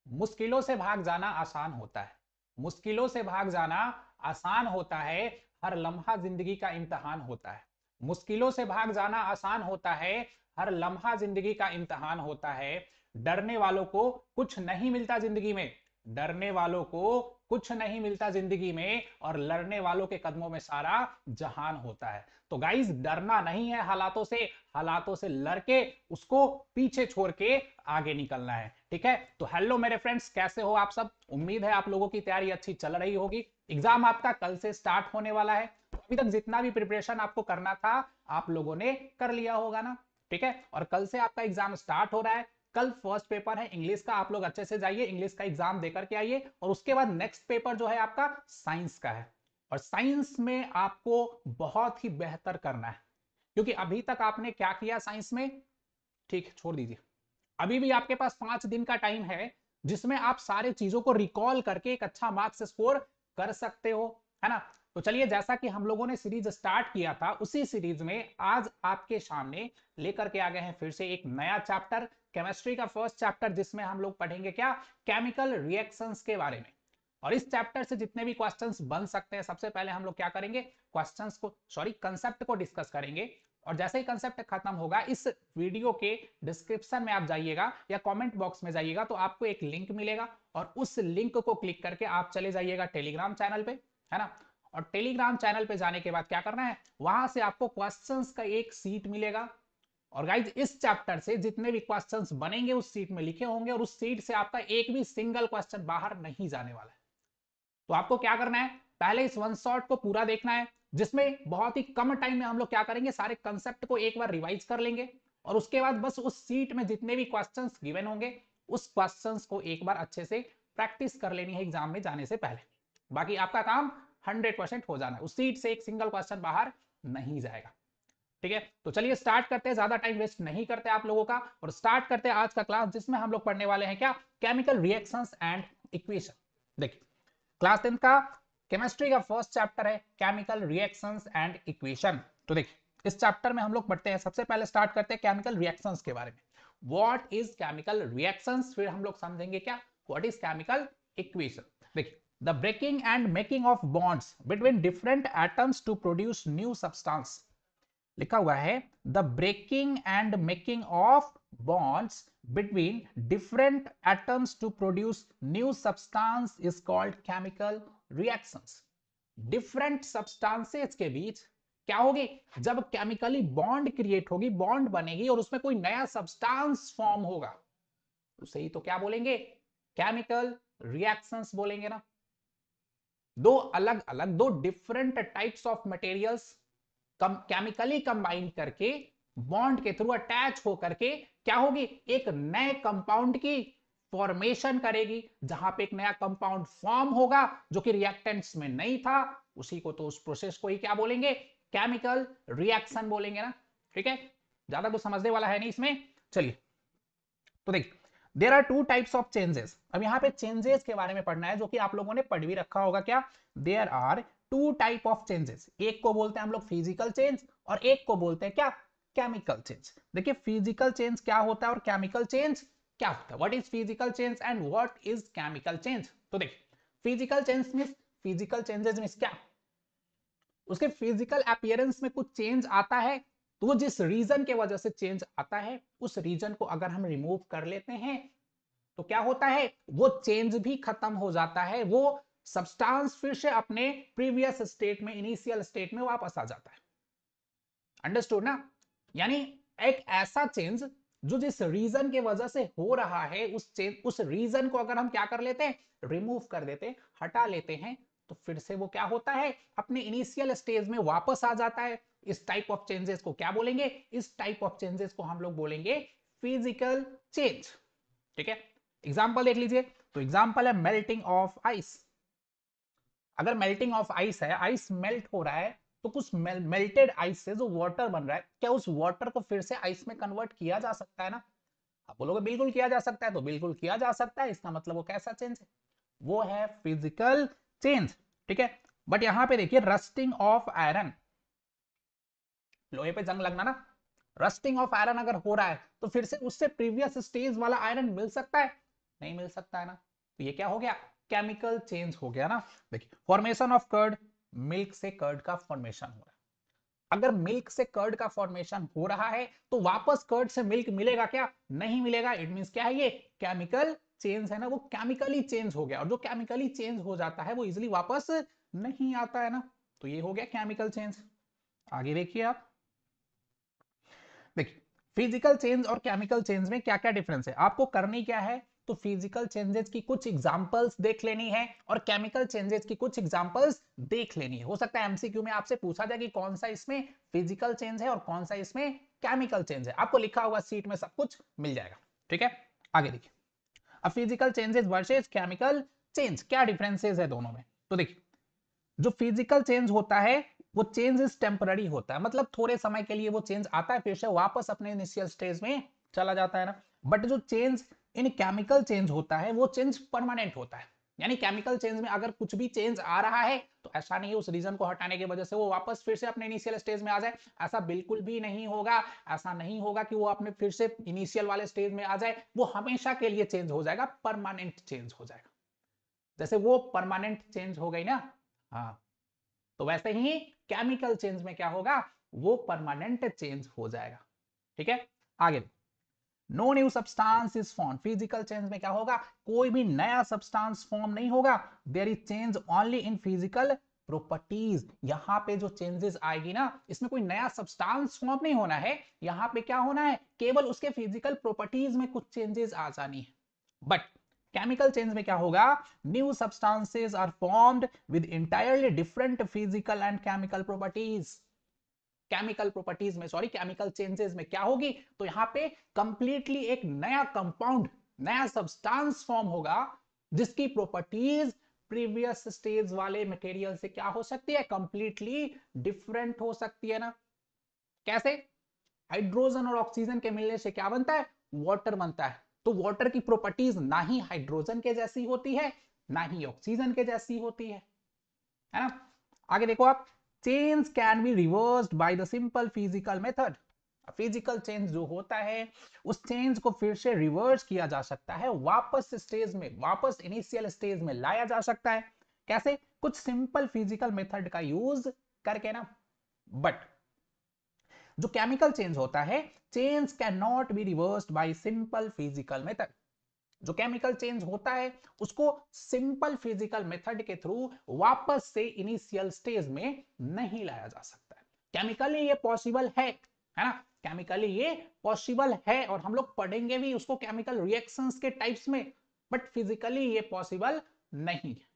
मुश्किलों से भाग जाना आसान होता है, मुश्किलों से भाग जाना आसान होता है, हर लम्हा जिंदगी का इम्तिहान होता है। मुश्किलों से भाग जाना आसान होता है, हर लम्हा जिंदगी का इम्तिहान होता है। डरने वालों को कुछ नहीं मिलता जिंदगी में, डरने वालों को कुछ नहीं मिलता जिंदगी में, और लड़ने वालों के कदमों में सारा जहान होता है। तो गाइस, डरना नहीं है हालातों से लड़के उसको पीछे छोड़ के आगे निकलना है। ठीक है, तो हेलो मेरे फ्रेंड्स, कैसे हो आप सब? उम्मीद है आप लोगों की तैयारी अच्छी चल रही होगी। एग्जाम आपका कल से स्टार्ट होने वाला है। अभी तक जितना भी प्रिपरेशन आपको करना था आप लोगों ने कर लिया होगा ना। ठीक है, और कल से आपका एग्जाम स्टार्ट हो रहा है। कल फर्स्ट पेपर है इंग्लिश का, आप लोग अच्छे से जाइए, इंग्लिश का एग्जाम देकर के आइए। और उसके बाद नेक्स्ट पेपर जो है आपका साइंस का है। और साइंस में आपको बहुत ही बेहतर करना है, क्योंकि अभी तक आपने क्या किया साइंस में, ठीक है छोड़ दीजिए। अभी भी आपके पास 5 दिन का टाइम है, जिसमें आप सारे चीजों को रिकॉल करके एक अच्छा मार्क्स स्कोर कर सकते हो, है ना। तो चलिए, जैसा कि हम लोगों ने सीरीज स्टार्ट किया था, उसी सीरीज में आज आपके सामने लेकर के आ गए हैं फिर से एक नया चैप्टर, केमिस्ट्री का फर्स्ट चैप्टर, जिसमें हम लोग पढ़ेंगे क्या, केमिकल रिएक्शंस के बारे में। और इस चैप्टर से जितने भी क्वेश्चंस बन सकते हैं, सबसे पहले हम लोग क्या करेंगे, क्वेश्चंस को, सॉरी, कंसेप्ट को डिस्कस करेंगे। और जैसे ही कंसेप्ट खत्म होगा, इस वीडियो के डिस्क्रिप्शन में आप जाइएगा या कमेंट बॉक्स में जाइएगा, तो आपको एक लिंक मिलेगा, और उस लिंक को क्लिक करके आप चले जाइएगा टेलीग्राम चैनल पे, है ना। और टेलीग्राम चैनल पे जाने के बाद क्या करना है, वहां से आपको क्वेश्चंस का एक सीट मिलेगा। और गाइज, इस चैप्टर से जितने भी क्वेश्चंस बनेंगे उस सीट में लिखे होंगे, और उस सीट से आपका एक भी सिंगल क्वेश्चन बाहर नहीं जाने वाला है। तो आपको क्या करना है, पहले इस वन शॉट को पूरा देखना है, जिसमें बहुत ही कम टाइम में हम लोग क्या करेंगे, सारे कंसेप्ट को एक बार रिवाइज कर लेंगे। और उसके बाद बस उस सीट में जितने भी क्वेश्चंस गिवन होंगे, उस क्वेश्चंस को एक बार अच्छे से प्रैक्टिस कर लेनी है एग्जाम में जाने से पहले। बाकी आपका काम 100% हो जाना है, उस सीट से एक सिंगल क्वेश्चन बाहर नहीं जाएगा। ठीक है, तो चलिए स्टार्ट करते हैं, ज्यादा टाइम वेस्ट नहीं करते आप लोगों का, और स्टार्ट करते हैं आज का क्लास, जिसमें हम लोग पढ़ने वाले हैं क्या, केमिकल रिएक्शंस एंड इक्वेशन। देखिए, क्लास 10 का केमिस्ट्री का फर्स्ट चैप्टर है केमिकल रिएक्शंस एंड इक्वेशन। तो देखिए, इस चैप्टर में हम लोग पढ़ते हैं, सबसे पहले स्टार्ट करते हैं केमिकल रिएक्शंस के बारे में। व्हाट इज केमिकल रिएक्शंस, फिर हम लोग समझेंगे क्या, व्हाट इज केमिकल इक्वेशन। देखिए, the breaking and making of bonds between different atoms to produce new substance. लिखा हुआ है, the breaking and making of bonds between different atoms to produce new substance is called chemical reactions. Different substances के बीच क्या होगी, जब chemically bond create होगी, bond बनेगी, और उसमें कोई नया सब्सटेंस फॉर्म होगा, उसे ही तो क्या बोलेंगे, केमिकल रिएक्शंस बोलेंगे ना। दो अलग अलग, दो different types of materials chemically combine करके, बॉन्ड के थ्रू अटैच होकर के क्या होगी, एक नए कंपाउंड की फॉर्मेशन करेगी, जहां पे एक नया कंपाउंड फॉर्म होगा जो कि रिएक्टेंट्स में नहीं था। उसी को तो, उस प्रोसेस को ही क्या बोलेंगे, केमिकल रिएक्शन बोलेंगे ना। ठीक है, ज्यादा कुछ समझने वाला है नहीं इसमें। चलिए, तो देख, there are two types of changes. अब यहाँ पे चेंजेस के बारे में पढ़ना है, जो कि आप लोगों ने पढ़ भी रखा होगा। क्या, there are two type of changes, एक को बोलते हैं हम लोग फिजिकल चेंज, और एक को बोलते हैं क्या, केमिकल चेंज। देखिए, फिजिकल चेंज क्या होता है और केमिकल चेंज क्या होता है, what is physical change and what is chemical change. तो देखिए, physical change means, physical changes means क्या, उसके फिजिकल अपीयरेंस में कुछ चेंज आता है, तो वो जिस रीजन के वजह से चेंज आता है, उस रीजन को अगर हम रिमूव कर लेते हैं, तो क्या होता है, वो चेंज भी खत्म हो जाता है, वो सब्सटेंस फिर से अपने प्रीवियस स्टेट में, इनिशियल स्टेट में वापस आ जाता है। अंडरस्टूड ना। यानी एक ऐसा चेंज जो जिस रीजन के वजह से हो रहा है, उस चेंज, उस रीजन को अगर हम क्या कर लेते हैं, रिमूव कर देते हैं, हटा लेते हैं, तो फिर से वो क्या होता है, अपने इनिशियल स्टेज में वापस आ जाता है। इस टाइप ऑफ चेंजेस को क्या बोलेंगे, इस टाइप ऑफ चेंजेस को हम लोग बोलेंगे फिजिकल चेंज। ठीक है, एग्जाम्पल देख लीजिए। तो एग्जाम्पल है मेल्टिंग ऑफ आइस। अगर मेल्टिंग ऑफ आइस है, आइस मेल्ट हो रहा है, तो कुछ मेल्टेड आइस से जो वाटर बन रहा है, क्या उस वाटर को फिर से आइस में कन्वर्ट किया जा सकता है ना। आप बोलोगे बिल्कुल किया जा सकता है, तो बिल्कुल किया जा सकता है। इसका मतलब वो कैसा चेंज है, वो है फिजिकल चेंज। ठीक है, बट यहां पे देखिए, रस्टिंग ऑफ आयरन, लोहे पे जंग लगना ना, रस्टिंग ऑफ आयरन अगर हो रहा है, तो फिर से उससे प्रीवियस स्टेज वाला आयरन मिल सकता है, नहीं मिल सकता है ना। तो ये क्या हो गया, केमिकल चेंज हो गया ना। देखिए फॉर्मेशन ऑफ कर्ड, मिल्क से कर्ड का फॉर्मेशन हो रहा है। अगर मिल्क से कर्ड का फॉर्मेशन हो रहा है तो वापस कर्ड से मिल्क मिलेगा क्या, नहीं मिलेगा। इट मींस क्या है, ये केमिकल चेंज है ना, वो केमिकली चेंज हो गया, और जो केमिकली चेंज हो जाता है वो इजिली वापस नहीं आता है ना। तो ये हो गया केमिकल चेंज। आगे देखिए आप, देखिए फिजिकल चेंज और केमिकल चेंज में क्या क्या डिफरेंस है, आपको करनी क्या है, तो फिजिकल चेंजेस की कुछ एग्जांपल्स देख लेनी है और केमिकल चेंजेस की कुछ एग्जांपल्स देख लेनी है। हो सकता है एमसीक्यू में आपसे पूछा जाए कि कौन सा इसमें फिजिकल चेंज है और कौन सा इसमें केमिकल चेंज है, आपको लिखा हुआ सीट में सब कुछ मिल जाएगा। ठीक है, आगे देखिए, अब physical changes versus chemical change, क्या डिफरेंसेस है दोनों में। तो देखिए जो फिजिकल चेंज होता है वो चेंज इज टेम्पररी होता है, मतलब थोड़े समय के लिए वो चेंज आता है, फिर से वापस अपने इनिशियल स्टेज में चला जाता है ना। बट जो चेंज इन केमिकल चेंज होता है वो चेंज परमानेंट होता है। यानी केमिकल चेंज में अगर कुछ भी चेंज आ रहा है तो ऐसा नहीं है उस रीजन को हटाने की वजह से वो वापस फिर से अपने इनिशियल स्टेज में आ जाए, ऐसा बिल्कुल भी नहीं होगा। ऐसा नहीं होगा कि वो अपने फिर से इनिशियल वाले स्टेज में आ जाए, वो हमेशा के लिए चेंज हो जाएगा, परमानेंट चेंज हो जाएगा। जैसे वो परमानेंट चेंज हो गई ना, हाँ, तो वैसे ही केमिकल चेंज में क्या होगा, वो परमानेंट चेंज हो जाएगा। ठीक है, आगे no new substance is form, physical change में क्या होगा, कोई भी नया सब्सटेंस फॉर्म नहीं होगा। There is change only in physical properties, यहां पे जो चेंजेस आएगी ना, इसमें कोई नया सब्सटेंस फॉर्म नहीं होना है, यहां पे क्या होना है, केवल उसके फिजिकल प्रॉपर्टीज में कुछ चेंजेस आ जानी है। बट केमिकल चेंज में क्या होगा, new substances are formed with entirely different physical and chemical properties. Chemical properties में, सॉरी केमिकल चेंजेस में क्या होगी, तो यहां पे कंप्लीटली एक नया कंपाउंड, नया सब्सटेंस फॉर्म होगा जिसकी प्रॉपर्टीज प्रीवियस स्टेज वाले मटेरियल से क्या हो सकती है, कंप्लीटली डिफरेंट हो सकती है ना। कैसे, हाइड्रोजन और ऑक्सीजन के मिलने से क्या बनता है, वाटर बनता है। तो वाटर की प्रॉपर्टीज ना ही हाइड्रोजन के जैसी होती है ना ही ऑक्सीजन के जैसी होती है ना। आगे देखो आप, change can be reversed by the simple physical method, physical change जो होता है उस चेंज को फिर से रिवर्स किया जा सकता है, वापस स्टेज में, वापस इनिशियल स्टेज में लाया जा सकता है। कैसे, कुछ सिंपल फिजिकल मेथड का यूज करके ना। बट जो केमिकल चेंज होता है, change can not be reversed bye simple physical method. जो केमिकल चेंज होता है उसको सिंपल फिजिकल मेथड के थ्रू वापस से इनिशियल स्टेज में नहीं लाया जा सकता है। केमिकली ये पॉसिबल है ना, केमिकली ये पॉसिबल है और हम लोग पढ़ेंगे भी उसको केमिकल रिएक्शंस के टाइप्स में, बट फिजिकली ये पॉसिबल नहीं है।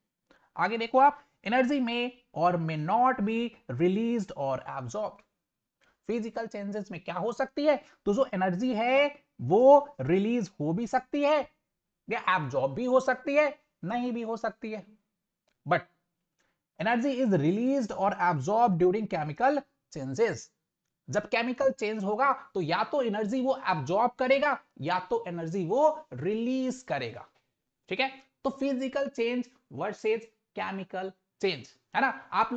आगे देखो आप, एनर्जी में और मे नॉट बी रिलीज्ड और एब्जॉर्ब्ड, फिजिकल चेंजेस में क्या हो सकती है, तो जो एनर्जी है वो रिलीज हो भी सकती है या एब्जॉर्ब भी हो सकती है, नहीं भी हो सकती है। बट एनर्जी इज रिलीज्ड और एब्जॉर्ब ड्यूरिंग केमिकल चेंजेस, जब केमिकल चेंज होगा तो या तो एनर्जी वो एब्जॉर्ब करेगा या तो एनर्जी वो रिलीज करेगा। ठीक है, तो physical change versus chemical change, है ना। आप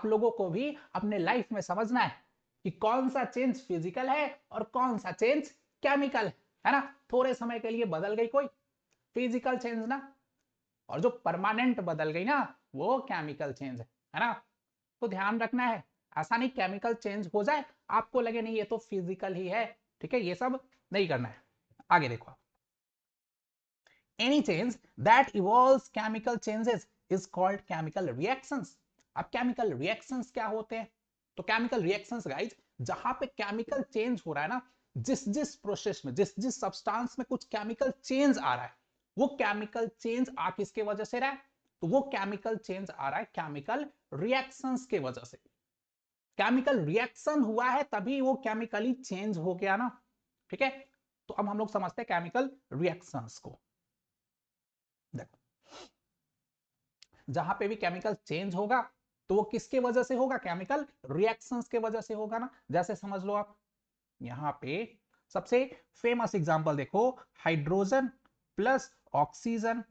लोगों को भी अपने लाइफ में समझना है कि कौन सा चेंज फिजिकल है और कौन सा चेंज केमिकल है ना। थोड़े समय के लिए बदल गई कोई, फिजिकल चेंज ना, और जो परमानेंट बदल गई ना वो केमिकल चेंज है ना। तो ध्यान रखना है, ऐसा नहीं केमिकल चेंज हो जाए आपको लगे नहीं ये तो फिजिकल ही है, ठीक है, ये सब नहीं करना है। आगे देखो, any change that involves chemical changes is called chemical reactions। अब chemical reactions क्या होते हैं, तो chemical reactions गाइज, जहां पे chemical change हो रहा है ना, जिस जिस प्रोसेस में, जिस जिस सब्सटेंस में कुछ chemical change आ रहा है, वो chemical change आ किसके वजह से रहा है, तो वो chemical change आ रहा है chemical reactions के वजह से। केमिकल रिएक्शन हुआ है तभी वो केमिकली चेंज हो गया ना। ठीक है, तो अब हम लोग समझते हैं केमिकल रिएक्शंस को। देखो, जहां पे भी केमिकल चेंज होगा तो वो किसके वजह से होगा, केमिकल रिएक्शंस के वजह से होगा ना। जैसे समझ लो आप, यहां पे सबसे फेमस एग्जांपल देखो, हाइड्रोजन प्लस ऑक्सीजन,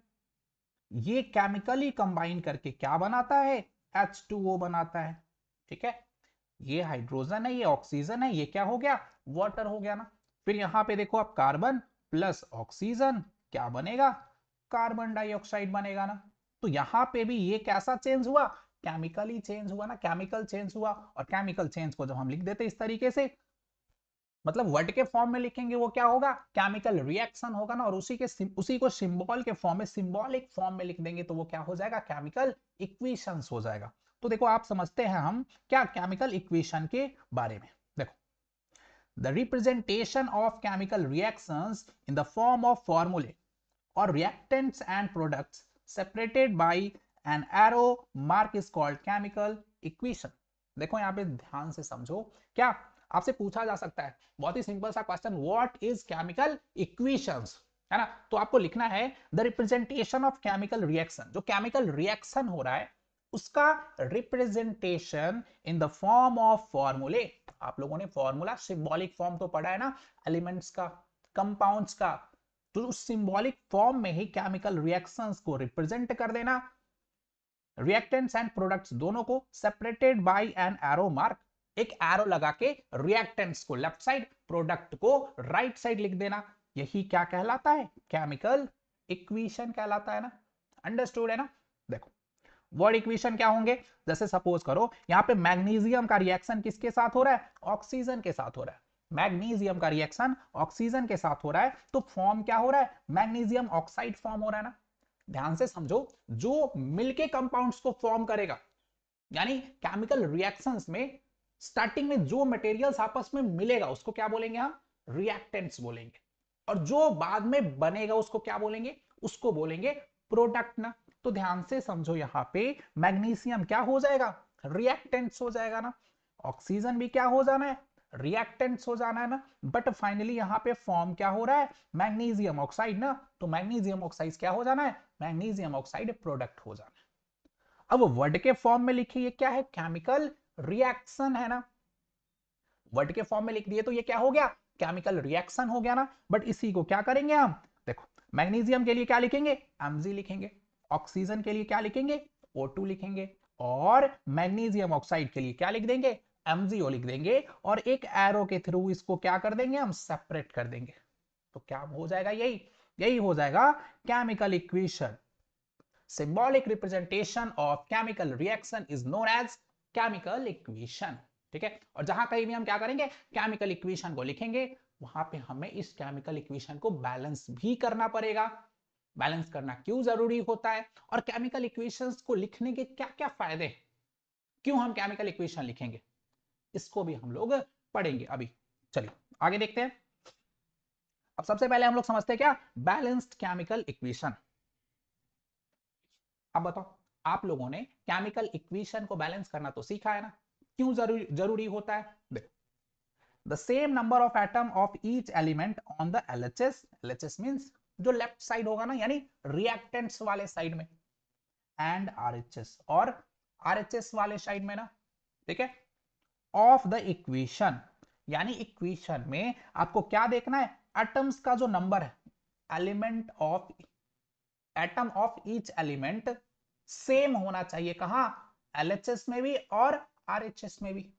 ये केमिकली कंबाइन करके क्या बनाता है, H2O बनाता है। ठीक है, ये हाइड्रोजन है, ये ऑक्सीजन है, ये क्या हो गया, वाटर हो गया ना। फिर यहां पे देखो आप, कार्बन प्लस ऑक्सीजन क्या बनेगा? कार्बन डाइऑक्साइड बनेगा ना। तो यहां पे भी ये कैसा चेंज हुआ? केमिकली चेंज हुआ ना, केमिकल चेंज हुआ। और केमिकल चेंज को जब हम लिख देते इस तरीके से, मतलब वर्ड के फॉर्म में लिखेंगे वो क्या होगा? केमिकल रिएक्शन होगा ना। और उसी को सिंबल के फॉर्म में, सिंबॉलिक फॉर्म में लिख देंगे तो वो क्या हो जाएगा? केमिकल इक्वेशंस हो जाएगा। तो देखो आप समझते हैं हम क्या केमिकल इक्वेशन के बारे में। देखो, the representation of chemical reactions in the form of फॉर्मूले or reactants and products separated by an arrow mark is called chemical equation। देखो यहां पे ध्यान से समझो, क्या आपसे पूछा जा सकता है बहुत ही सिंपल सा question, what is chemical equations, है ना। तो आपको लिखना है the representation of chemical reaction, जो केमिकल रिएक्शन हो रहा है उसका representation in the form of फॉर्मूले। आप लोगों ने फॉर्मूला सिंबॉलिक फॉर्म तो पढ़ा है ना, एलिमेंट्स का, कंपाउंड्स का। तो उस सिंबॉलिक फॉर्म में ही केमिकल रिएक्शंस को रिप्रेजेंट कर देना, रिएक्टेंट्स एंड प्रोडक्ट्स दोनों को separated by an arrow mark, एक एरो लगा के रिएक्टेंट्स को लेफ्ट साइड, प्रोडक्ट को राइट साइड लिख देना। यही क्या कहलाता है? केमिकल इक्वेशन कहलाता है ना। अंडरस्टूड है ना। देखो वर्ड इक्वेशन क्या होंगे? जैसे सपोज करो यहां पे मैग्नीशियम का रिएक्शन किसके साथ हो रहा है? ऑक्सीजन के साथ हो रहा है। मैग्नीशियम का रिएक्शन ऑक्सीजन के साथ हो रहा है, तो फॉर्म क्या हो रहा है? मैग्नीशियम ऑक्साइड फॉर्म हो रहा है ना। ध्यान से समझो, जो मिलके कंपाउंड्स को फॉर्म करेगा, यानी केमिकल रिएक्शंस में स्टार्टिंग में जो मटेरियल्स आपस में मिलेगा उसको क्या बोलेंगे हम? रिएक्टेंट्स बोलेंगे। और जो बाद में बनेगा उसको क्या बोलेंगे? उसको बोलेंगे प्रोडक्ट ना। तो ध्यान से समझो, यहां पे मैग्नीशियम क्या हो जाएगा? रिएक्टेंट्स हो जाएगा ना। ऑक्सीजन भी क्या हो जाना है? रिएक्टेंट्स हो जाना है ना। बट फाइनली यहां पे फॉर्म क्या हो रहा है? मैग्नीशियम ऑक्साइड ना। तो मैग्नीशियम ऑक्साइड क्या हो जाना है? मैग्नीशियम ऑक्साइड प्रोडक्ट हो जाना है। अब वर्ड के फॉर्म में लिखिए, ये क्या है? केमिकल रिएक्शन है ना। वर्ड के फॉर्म में लिख दिए तो ये क्या हो गया? केमिकल रिएक्शन हो गया ना। बट इसी को क्या करेंगे हम? देखो मैग्नीशियम के लिए क्या लिखेंगे? Mg लिखेंगे। ऑक्सीजन के लिए क्या लिखेंगे? O2 लिखेंगे। और मैग्नीशियम ऑक्साइड के लिए क्या लिख देंगे? MgO लिख देंगे। और एक एरो के थ्रू इसको क्या कर देंगे? हम सेपरेट कर देंगे। तो क्या हो जाएगा? यही यही हो जाएगा chemical equation. symbolic representation of chemical reaction is known as chemical equation। ठीक है। और जहां कहीं भी हम क्या करेंगे? केमिकल इक्वेशन को लिखेंगे, वहां पे हमें इस केमिकल इक्वेशन को बैलेंस भी करना पड़ेगा। बैलेंस करना क्यों जरूरी होता है, और केमिकल इक्वेशंस को लिखने के क्या क्या फायदे, क्यों हम केमिकल इक्वेशन लिखेंगे, इसको भी हम लोग पढ़ेंगे अभी। चलिए आगे देखते हैं। अब सबसे पहले हम लोग समझते हैं क्या? Balanced chemical equation. अब बताओ, आप लोगों ने केमिकल इक्वेशन को बैलेंस करना तो सीखा है ना। क्यों जरूरी होता है? देखो, the same number of atom of each element on the LHS, LHS means जो लेफ्ट साइड होगा ना, यानी रिएक्टेंट्स वाले साइड में, एंड RHS, और RHS वाले साइड में ना। ठीक है। ऑफ द इक्वेशन, यानी इक्वेशन में आपको क्या देखना है? एटम्स का जो नंबर है, element of, atom of each element same होना चाहिए। कहां? LHS में भी और RHS में भी।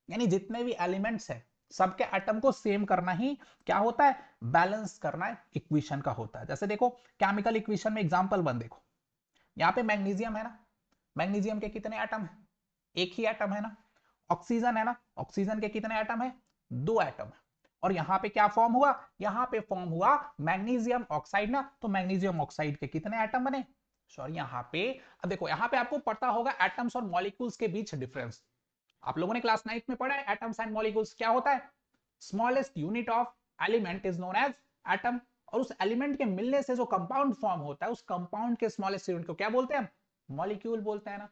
यानी जितने भी एलिमेंट्स है सबके एटम को सेम करना ही क्या होता है? बैलेंस करना है इक्वेशन का होता है। जैसे देखो केमिकल इक्वेशन में एग्जांपल 1 देखो, यहां पे मैग्नीशियम है ना। मैग्नीशियम के कितने एटम है? एक ही एटम है ना। ऑक्सीजन है ना, ऑक्सीजन के कितने एटम है? 2 एटम है। और यहां पे क्या फॉर्म हुआ? यहां पे फॉर्म हुआ मैग्नीशियम ऑक्साइड ना। तो मैग्नीशियम ऑक्साइड के कितने एटम बने? सॉरी यहां पे, अब देखो यहां पे आपको पता होगा एटम्स और मॉलिक्यूल्स के बीच डिफरेंस। आप लोगों ने क्लास 9 में पढ़ा है एटम्स एंड मॉलिक्यूल्स क्या होता है? Smallest unit of element is known as atom. और उस एलिमेंट के मिलने से जो कंपाउंड फॉर्म होता है, उस कंपाउंड के स्मॉलेस्ट यूनिट को क्या बोलते हैं? मॉलिक्यूल बोलते हैं ना,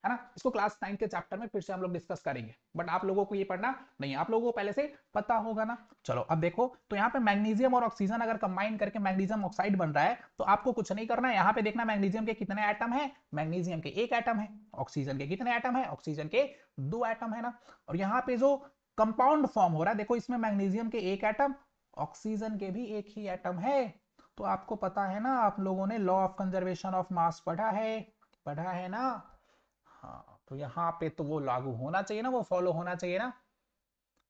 है ना। इसको क्लास 9 के चैप्टर में फिर से हम लोग डिस्कस करेंगे, बट आप लोगों को ये पढ़ना नहीं, आप लोगों को पहले से पता होगा ना। चलो अब देखो, तो यहाँ पे मैग्नीशियम और ऑक्सीजन अगर कंबाइन करके मैग्नीशियम ऑक्साइड बन रहा है, तो आपको कुछ नहीं करना है। यहाँ पे देखना मैग्नीशियम के कितने एटम है? मैग्नीशियम के 1 एटम है। ऑक्सीजन के कितने एटम है? ऑक्सीजन के 2 एटम है ना। और यहाँ पे जो कंपाउंड फॉर्म हो रहा है, देखो इसमें मैग्नीशियम के 1 एटम, ऑक्सीजन के भी 1 ही एटम है। तो आपको पता है ना, आप लोगों ने law of conservation of mass पढ़ा है ना। हाँ, तो यहाँ पे तो वो लागू होना चाहिए ना, वो फॉलो होना चाहिए ना।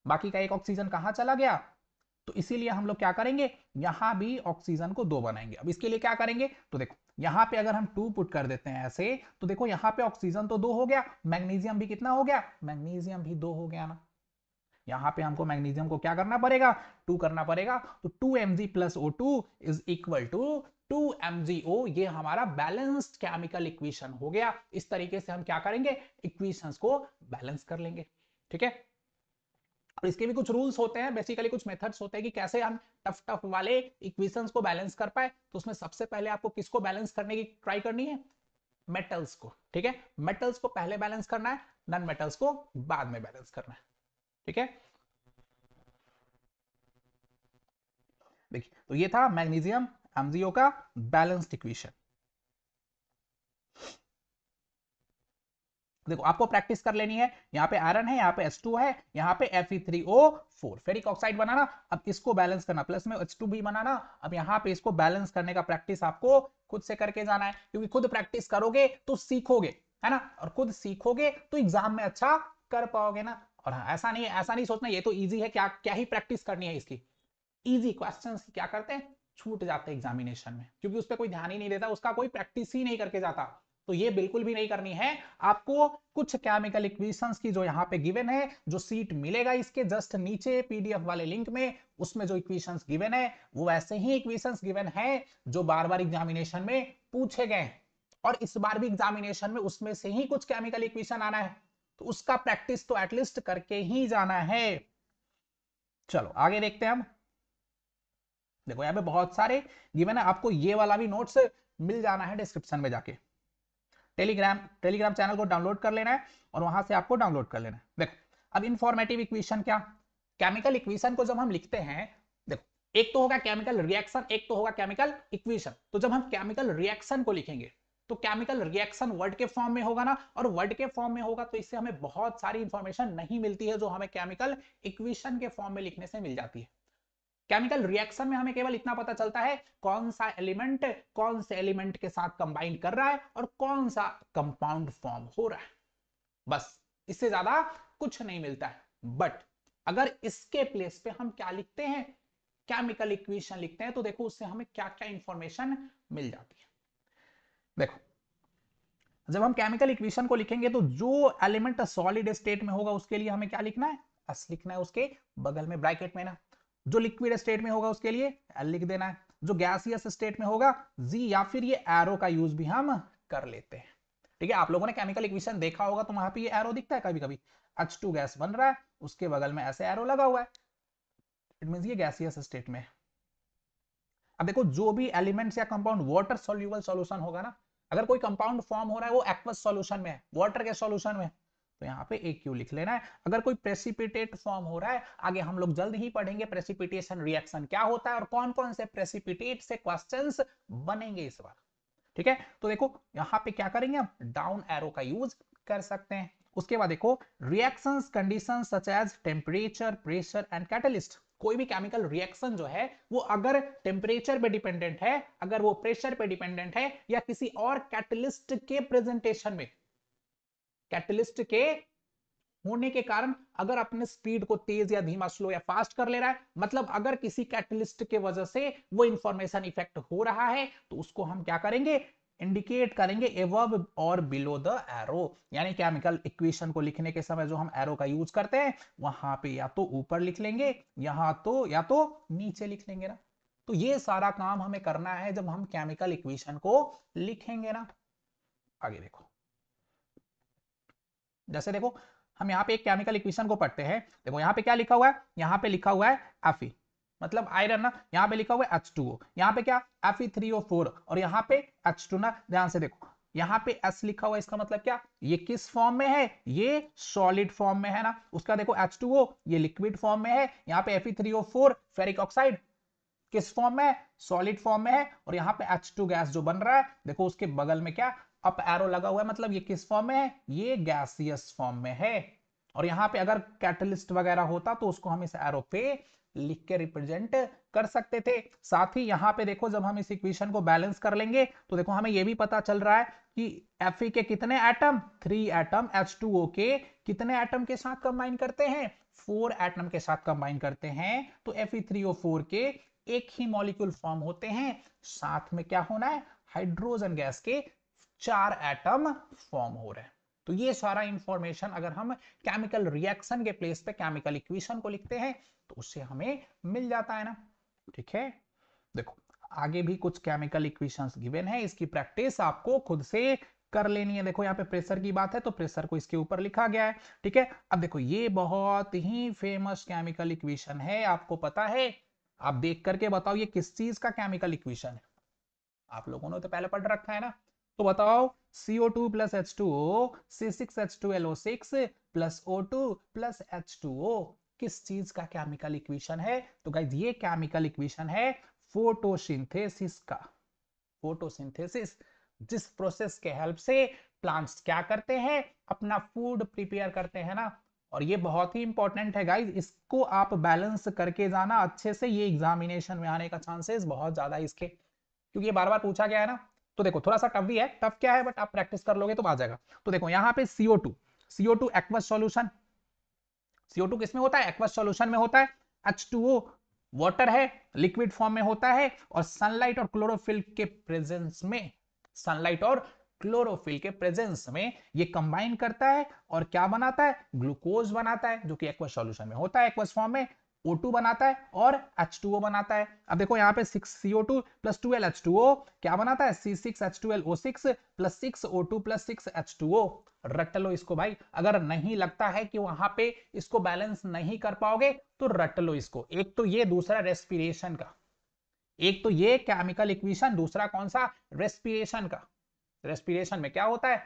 बाकी का एक ऑक्सीजन कहाँ चला गया? तो इसीलिए हम लोग क्या करेंगे, यहां भी ऑक्सीजन को 2 बनाएंगे। अब इसके लिए क्या करेंगे, तो देखो यहां पे अगर हम 2 पुट कर देते हैं ऐसे, तो देखो यहां पे ऑक्सीजन तो 2 हो गया, मैग्नीशियम भी कितना हो गया, मैग्नीशियम भी 2 हो गया ना। यहां पे हमको मैग्नीशियम को क्या करना पड़ेगा, 2 करना पड़ेगा। तो 2Mg plus O2 is equal to 2MgO। ये हमारा बैलेंस्ड केमिकल इक्वेशन हो गया। इस तरीके से हम क्या करेंगे, इक्वेशंस को बैलेंस कर लेंगे। ठीक है, और इसके भी कुछ रूल्स होते हैं, बेसिकली कुछ मेथड्स होते हैं कि कैसे हम टफ टफ वाले इक्वेशंस को बैलेंस कर पाए। तो उसमें सबसे पहले आपको किसको बैलेंस करने की ट्राई करनी है, मेटल्स को। ठीक है, मेटल्स को पहले बैलेंस करना है, नॉन मेटल्स को बाद में बैलेंस करना है। ठीक है, देखिए तो ये था मैग्नीशियम MgO का बैलेंस्ड इक्वेशन। देखो आपको प्रैक्टिस कर लेनी है, यहाँ पे आयरन है, यहाँ पे H2 है, यहाँ पे Fe3O4 फेरिक ऑक्साइड बनाना। अब इसको बैलेंस करना, प्लस में H2 भी बनाना। अब यहाँ पे इसको बैलेंस करने का प्रैक्टिस आपको खुद से करके जाना है, क्योंकि खुद प्रैक्टिस करोगे तो सीखोगे, है ना, और खुद सीखोगे तो एग्जाम में अच्छा कर पाओगे ना। और हाँ, ऐसा नहीं सोचना ये तो ईजी है, क्या क्या ही प्रैक्टिस करनी है इसकी। इजी क्वेश्चंस क्या करते हैं, छूट जाते हैं एग्जामिनेशन में, क्योंकि उस पर कोई ध्यान ही नहीं देता, उसका कोई प्रैक्टिस ही नहीं करके जाता। तो ये बिल्कुल भी नहीं करनी है आपको। कुछ केमिकल इक्वेशंस की जो यहाँ पे गिवन है, जो सीट मिलेगा इसके जस्ट नीचे पीडीएफ वाले लिंक में, उसमें जो इक्वेशंस गिवन है वो ऐसे ही इक्वेशंस गिवन है जो बार बार एग्जामिनेशन में पूछे गए। और इस बार भी एग्जामिनेशन में उसमें से ही कुछ केमिकल इक्वेशन आना है, तो उसका प्रैक्टिस तो एटलीस्ट करके ही जाना है। चलो आगे देखते हैं हम। देखो यहाँ पे बहुत सारे गिवन है, आपको ये वाला भी नोट्स मिल जाना है डिस्क्रिप्शन में जाके। टेलीग्राम चैनल को डाउनलोड कर लेना है और वहां से आपको डाउनलोड कर लेना है। देखो अब इंफॉर्मेटिव इक्वेशन क्या, केमिकल इक्वेशन को जब हम लिखते हैं, देखो एक तो होगा केमिकल रिएक्शन, एक तो होगा केमिकल इक्वेशन। तो जब हम केमिकल रिएक्शन को लिखेंगे तो केमिकल रिएक्शन वर्ड के फॉर्म में होगा ना, और वर्ड के फॉर्म में होगा तो इससे हमें बहुत सारी इंफॉर्मेशन नहीं मिलती है जो हमें केमिकल इक्वेशन के फॉर्म में लिखने से मिल जाती है। केमिकल रिएक्शन में हमें केवल इतना पता चलता है कौन सा एलिमेंट कौन से एलिमेंट के साथ कंबाइन कर रहा है और कौन सा कंपाउंड फॉर्म हो रहा है, बस इससे ज्यादा कुछ नहीं मिलता है। बट अगर इसके प्लेस पे हम क्या लिखते हैं, केमिकल इक्वेशन लिखते हैं, तो देखो उससे हमें क्या क्या इंफॉर्मेशन मिल जाती है। देखो जब हम केमिकल इक्वेशन को लिखेंगे तो जो एलिमेंट सॉलिड स्टेट में होगा उसके लिए हमें क्या लिखना है, एस लिखना है उसके बगल में ब्रैकेट में ना। जो लिक्विड स्टेट में होगा उसके लिए एल लिख देना है, जो गैसियस स्टेट में होगा जी, या फिर ये एरो का यूज भी हम कर लेते हैं। ठीक है, आप लोगों ने केमिकल इक्वेशन देखा होगा तो वहां पे ये एरो दिखता है कभी कभी, H2 गैस बन रहा है, उसके बगल में ऐसे एरो लगा हुआ है, इट मींस ये गैसियस स्टेट में। अब देखो जो भी एलिमेंट्स या कंपाउंड वाटर सॉल्युबल सॉल्यूशन होगा ना, अगर कोई कंपाउंड फॉर्म हो रहा है वो एक्वस सॉल्यूशन में है, वाटर के सॉल्यूशन में, तो यहाँ पे AQ लिख लेना है। अगर कोई प्रेसिपिटेट फॉर्म हो रहा है, आगे हम लोग जल्द ही पढ़ेंगे प्रेसिपिटेशन रिएक्शन क्या होता है और कौन कौन से प्रेसिपिटेट से क्वेश्चंस बनेंगे इस बार। ठीक है, तो देखो यहाँ पे क्या करेंगे हम, डाउन एरो का यूज कर सकते हैं। उसके बाद देखो reactions conditions such as temperature pressure and catalyst. कोई भी केमिकल रिएक्शन जो है वो अगर टेम्परेचर पे डिपेंडेंट है, अगर वो प्रेशर पे डिपेंडेंट है, या किसी और कैटलिस्ट के प्रेजेंटेशन में, कैटलिस्ट के होने के कारण अगर अपने स्पीड को तेज या धीमा स्लो या फास्ट कर ले रहा है, मतलब अगर किसी कैटलिस्ट के वजह से वो इंफॉर्मेशन इफेक्ट हो रहा है, तो उसको हम क्या करेंगे, इंडिकेट करेंगे एबव और बिलो द एरो। यानी केमिकल इक्वेशन को लिखने के समय जो हम एरो का यूज करते हैं वहां पे या तो ऊपर लिख लेंगे, यहां तो या तो नीचे लिख लेंगे ना। तो ये सारा काम हमें करना है जब हम केमिकल इक्वेशन को लिखेंगे ना। आगे देखो, जैसे देखो हम यहाँ पे एक केमिकल इक्वेशन को पढ़ते हैं, देखो यहाँ पे क्या लिखा हुआ है, यहाँ पे लिखा हुआ है Fe मतलब आयरन ना, यहाँ पे लिखा हुआ है H2O, यहाँ पे क्या Fe3O4 और यहाँ पे H2 ना। ध्यान से देखो यहाँ पे S लिखा हुआ है, इसका मतलब क्या, ये किस फॉर्म में है, ये सॉलिड फॉर्म में है ना। उसका देखो H2O ये लिक्विड फॉर्म में है, यहाँ पे Fe3O4 फेरिक ऑक्साइड किस फॉर्म में है, सॉलिड फॉर्म में है। और यहाँ पे H2 गैस जो बन रहा है, देखो उसके बगल में क्या अप एरो लगा हुआ है, मतलब ये किस फॉर्म में है, ये गैसियस फॉर्म में है। और यहाँ पे अगर कैटलिस्ट वगैरह होता तो उसको हम इस एरो पे लिख के रिप्रेजेंट कर सकते थे। साथ ही यहाँ पे देखो जब हम इस इक्वेशन को बैलेंस कर लेंगे तो देखो हमें ये भी पता चल रहा है कि Fe के कितने एटम, 3 एटम H2O के कितने एटम के साथ कंबाइन करते हैं, 4 एटम के साथ कंबाइन करते हैं तो Fe3O4 के एक ही मॉलिक्यूल फॉर्म होते हैं, साथ में क्या होना है, हाइड्रोजन गैस के 4 एटम फॉर्म हो रहे हैं। तो ये सारा इंफॉर्मेशन अगर हम केमिकल रिएक्शन के प्लेस पे केमिकल इक्वेशन को लिखते हैं तो उससे हमें मिल जाता है ना। ठीक है, देखो आगे भी कुछ केमिकल इक्वेशंस गिवन है, इसकी प्रैक्टिस आपको खुद से कर लेनी है। देखो यहाँ पे प्रेशर की बात है तो प्रेशर को इसके ऊपर लिखा गया है। ठीक है, अब देखो ये बहुत ही फेमस केमिकल इक्वेशन है, आपको पता है, आप देख करके बताओ ये किस चीज का केमिकल इक्वेशन है, आप लोगों ने तो पहले पढ़ रखा है ना। तो बताओ CO2 plus H2O C6H12O6 plus O2 plus H2O किस चीज का केमिकल इक्वेशन है? तो गाइस ये केमिकल इक्वेशन है फोटोसिंथेसिस का। फोटोसिंथेसिस, जिस प्रोसेस के हेल्प से प्लांट्स क्या करते हैं, अपना फूड प्रिपेयर करते हैं ना। और ये बहुत ही इंपॉर्टेंट है गाइस, इसको आप बैलेंस करके जाना अच्छे से, ये एग्जामिनेशन में आने का चांसेस बहुत ज्यादा है इसके, क्योंकि ये बार बार पूछा गया है ना। तो देखो थोड़ा सा टफ भी है, टफ क्या है बट आप प्रैक्टिस कर लोगे तो आ जाएगा। तो देखो यहाँ पे CO2 एक्वस सॉल्यूशन, CO2 किसमें होता है, एक्वस सॉल्यूशन में होता है। H2O वाटर है, लिक्विड फॉर्म में होता है, और सनलाइट और क्लोरोफिल के प्रेजेंस में, सनलाइट और क्लोरोफिल के प्रेजेंस में ये कंबाइन करता है और क्या बनाता है, ग्लूकोज बनाता है, जो कि एक्वस सॉल्यूशन में होता है, एक्वस फॉर्म में O2 बनाता है और H2O बनाता है। अब देखो यहाँ पे 6CO2 प्लस 12H2O क्या बनाता है, C6H12O6 plus 6O2 plus 6H2O। रट लो इसको भाई, अगर नहीं लगता है कि वहां पे इसको बैलेंस नहीं कर पाओगे तो रट लो इसको। एक तो ये, दूसरा रेस्पिरेशन का, एक तो ये केमिकल इक्वेशन, दूसरा कौन सा, रेस्पिरेशन का। रेस्पिरेशन में क्या होता है,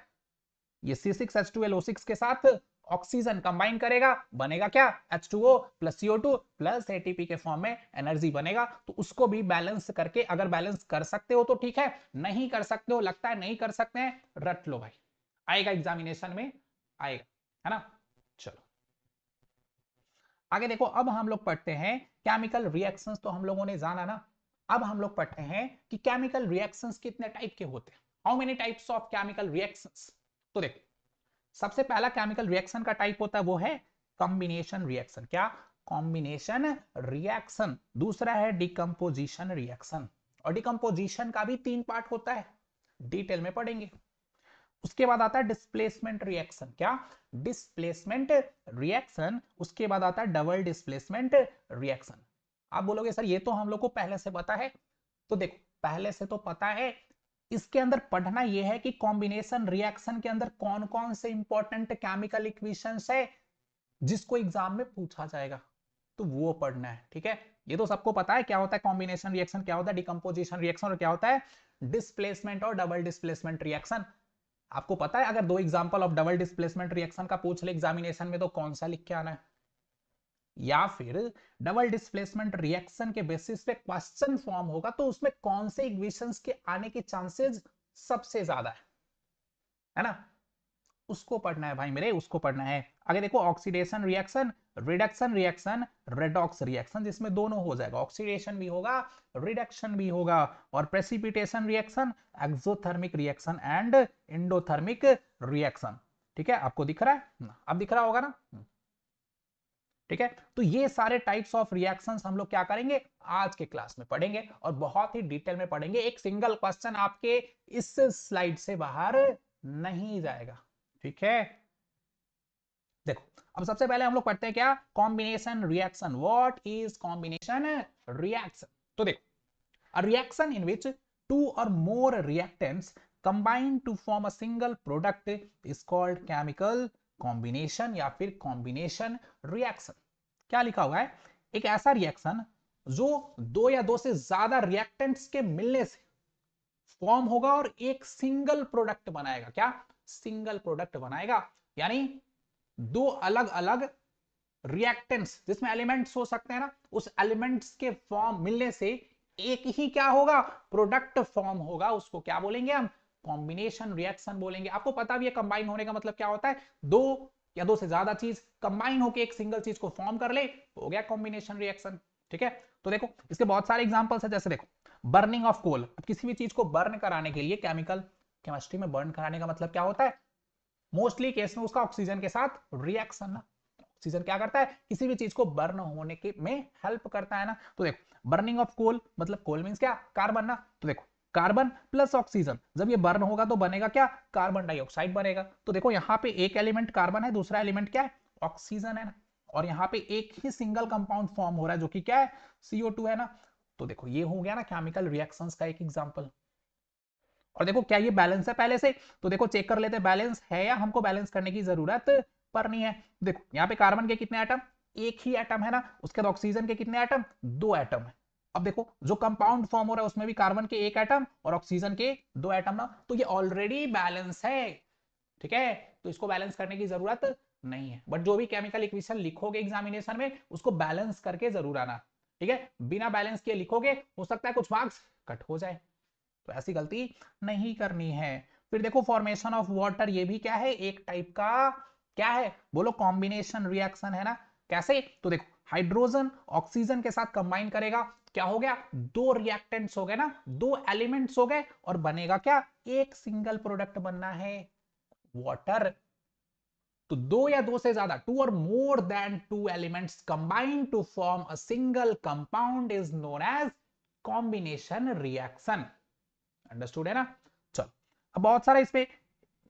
ये C6H12O6 के साथ ऑक्सीजन कंबाइन करेगा, बनेगा क्या, H2O plus CO2 plus ATP के फॉर्म में एनर्जी बनेगा। तो उसको भी बैलेंस करके, अगर बैलेंस कर सकते हो तो ठीक है, नहीं कर सकते हो, लगता है नहीं कर सकते हैं, रट लो भाई, आएगा एग्जामिनेशन में आएगा, है ना। चलो आगे देखो, अब हम लोग पढ़ते हैं केमिकल रिएक्शंस, तो हम लोगों ने जाना ना। अब हम लोग पढ़ते हैं कि केमिकल रिएक्शंस कितने टाइप के होते हैं, how many types of chemical reactions. तो देखो सबसे पहला केमिकल रिएक्शन का टाइप होता है वो है कॉम्बिनेशन रिएक्शन। क्या, कॉम्बिनेशन रिएक्शन। दूसरा है डिकम्पोजिशन रिएक्शन, और डिकम्पोजिशन का भी 3 पार्ट होता है, डिटेल में पढ़ेंगे। उसके बाद आता है डिस्प्लेसमेंट रिएक्शन। क्या, डिस्प्लेसमेंट रिएक्शन। उसके बाद आता है डबल डिस्प्लेसमेंट रिएक्शन। आप बोलोगे सर ये तो हम लोग को पहले से पता है, तो देखो पहले से तो पता है, इसके अंदर पढ़ना यह है कि कॉम्बिनेशन रिएक्शन के अंदर कौन कौन से इंपॉर्टेंट केमिकल इक्वेशंस है जिसको एग्जाम में पूछा जाएगा, तो वो पढ़ना है। ठीक है, ये तो सबको पता है क्या होता है कॉम्बिनेशन रिएक्शन, क्या होता है डिकम्पोजिशन रिएक्शन, और क्या होता है डिस्प्लेसमेंट और डबल डिस्प्लेसमेंट रिएक्शन। आपको पता है अगर 2 example of double displacement reaction का पूछ ले एग्जामिनेशन में तो कौन सा लिख के आना है, या फिर डबल डिस्प्लेसमेंट रिएक्शन के बेसिस पे क्वेश्चन फॉर्म होगा तो उसमें कौन से इक्वेशंस के आने के चांसेस सबसे ज्यादा है ना, उसको पढ़ना है भाई मेरे, उसको पढ़ना है। आगे देखो oxidation reaction, reduction reaction, redox reaction, जिसमें दोनों हो जाएगा, ऑक्सीडेशन भी होगा रिडक्शन भी होगा, और precipitation reaction, exothermic reaction and endothermic reaction. ठीक है, आपको दिख रहा है, अब दिख रहा होगा ना। ठीक है, तो ये सारे टाइप्स ऑफ रिएक्शंस हम लोग क्या करेंगे आज के क्लास में पढ़ेंगे, और बहुत ही डिटेल में पढ़ेंगे। एक सिंगल क्वेश्चन आपके इस स्लाइड से बाहर नहीं जाएगा। ठीक है, देखो अब सबसे पहले हम लोग पढ़ते हैं क्या, combination reaction. What is combination reaction. तो देखो, a reaction in which 2 or more reactants combine to form a single product is called chemical combination या फिर combination reaction। क्या लिखा हुआ है, एक ऐसा रिएक्शन जो 2 या 2 से ज्यादा रिएक्टेंट्स के मिलने से फॉर्म होगा और एक सिंगल प्रोडक्ट बनाएगा। क्या, सिंगल प्रोडक्ट बनाएगा, यानी 2 अलग अलग रिएक्टेंट्स जिसमें एलिमेंट्स हो सकते हैं ना, उस एलिमेंट्स के फॉर्म मिलने से एक ही क्या होगा, प्रोडक्ट फॉर्म होगा, उसको क्या बोलेंगे हम, कॉम्बिनेशन रिएक्शन बोलेंगे। आपको पता भी है कंबाइन होने का मतलब क्या होता है, 2 या 2 से ज्यादा चीज कंबाइन होकर एक सिंगल चीज को फॉर्म कर ले, हो गया कॉम्बिनेशन रिएक्शन। ठीक है, तो देखो इसके बहुत सारे एग्जांपल्स है, जैसे देखो बर्निंग ऑफ कोल। किसी भी चीज को बर्न कराने के लिए, केमिस्ट्री में बर्न कराने का मतलब क्या होता है, मोस्टली केस में उसका ऑक्सीजन के साथ रिएक्शन ना, ऑक्सीजन क्या करता है, किसी भी चीज को बर्न होने के में हेल्प करता है ना। तो देखो बर्निंग ऑफ कोल, मतलब कोल मींस क्या, कार्बन ना। तो देखो कार्बन प्लस ऑक्सीजन, जब ये बर्न होगा तो बनेगा क्या, कार्बन डाइऑक्साइड बनेगा। तो देखो यहाँ पे एक एलिमेंट कार्बन है, दूसरा एलिमेंट क्या है, ऑक्सीजन है ना। और यहाँ पे एक ही सिंगल कंपाउंड फॉर्म हो रहा है जो कि क्या है, CO2 है ना। तो देखो ये हो गया ना केमिकल रिएक्शंस का एक एग्जांपल। और देखो क्या ये बैलेंस है पहले से, तो देखो चेक कर लेते हैं बैलेंस है या हमको बैलेंस करने की जरूरत पर नहीं है। देखो यहाँ पे कार्बन के कितने एटम, एक ही एटम है ना। उसके बाद ऑक्सीजन के कितने एटम, दो एटम है। अब देखो जो कंपाउंड फॉर्म हो रहा है उसमें भी कार्बन के एक एटम और ऑक्सीजन के दो एटम ना, तो ये ऑलरेडी बैलेंस है। ठीक है, तो इसको बैलेंस करने की जरूरत नहीं है। बट जो भी केमिकल इक्वेशन लिखोगे एग्जामिनेशन में उसको बैलेंस करके जरूर आना। ठीक है, बिना बैलेंस किए लिखोगे हो सकता है कुछ मार्क्स कट हो जाए, तो ऐसी गलती नहीं करनी है। फिर देखो फॉर्मेशन ऑफ वाटर, ये भी क्या है, एक टाइप का क्या है, बोलो कॉम्बिनेशन रिएक्शन है ना। कैसे, तो देखो हाइड्रोजन ऑक्सीजन के साथ कंबाइन करेगा, क्या हो गया, दो रिएक्टेंट्स हो गए ना, दो एलिमेंट्स हो गए और बनेगा क्या, एक सिंगल प्रोडक्ट बनना है, वाटर। तो दो या दो से ज्यादा, टू और more than two elements combine to form a single compound is known as combination reaction. Understood है ना। चलो अब बहुत सारा इस पे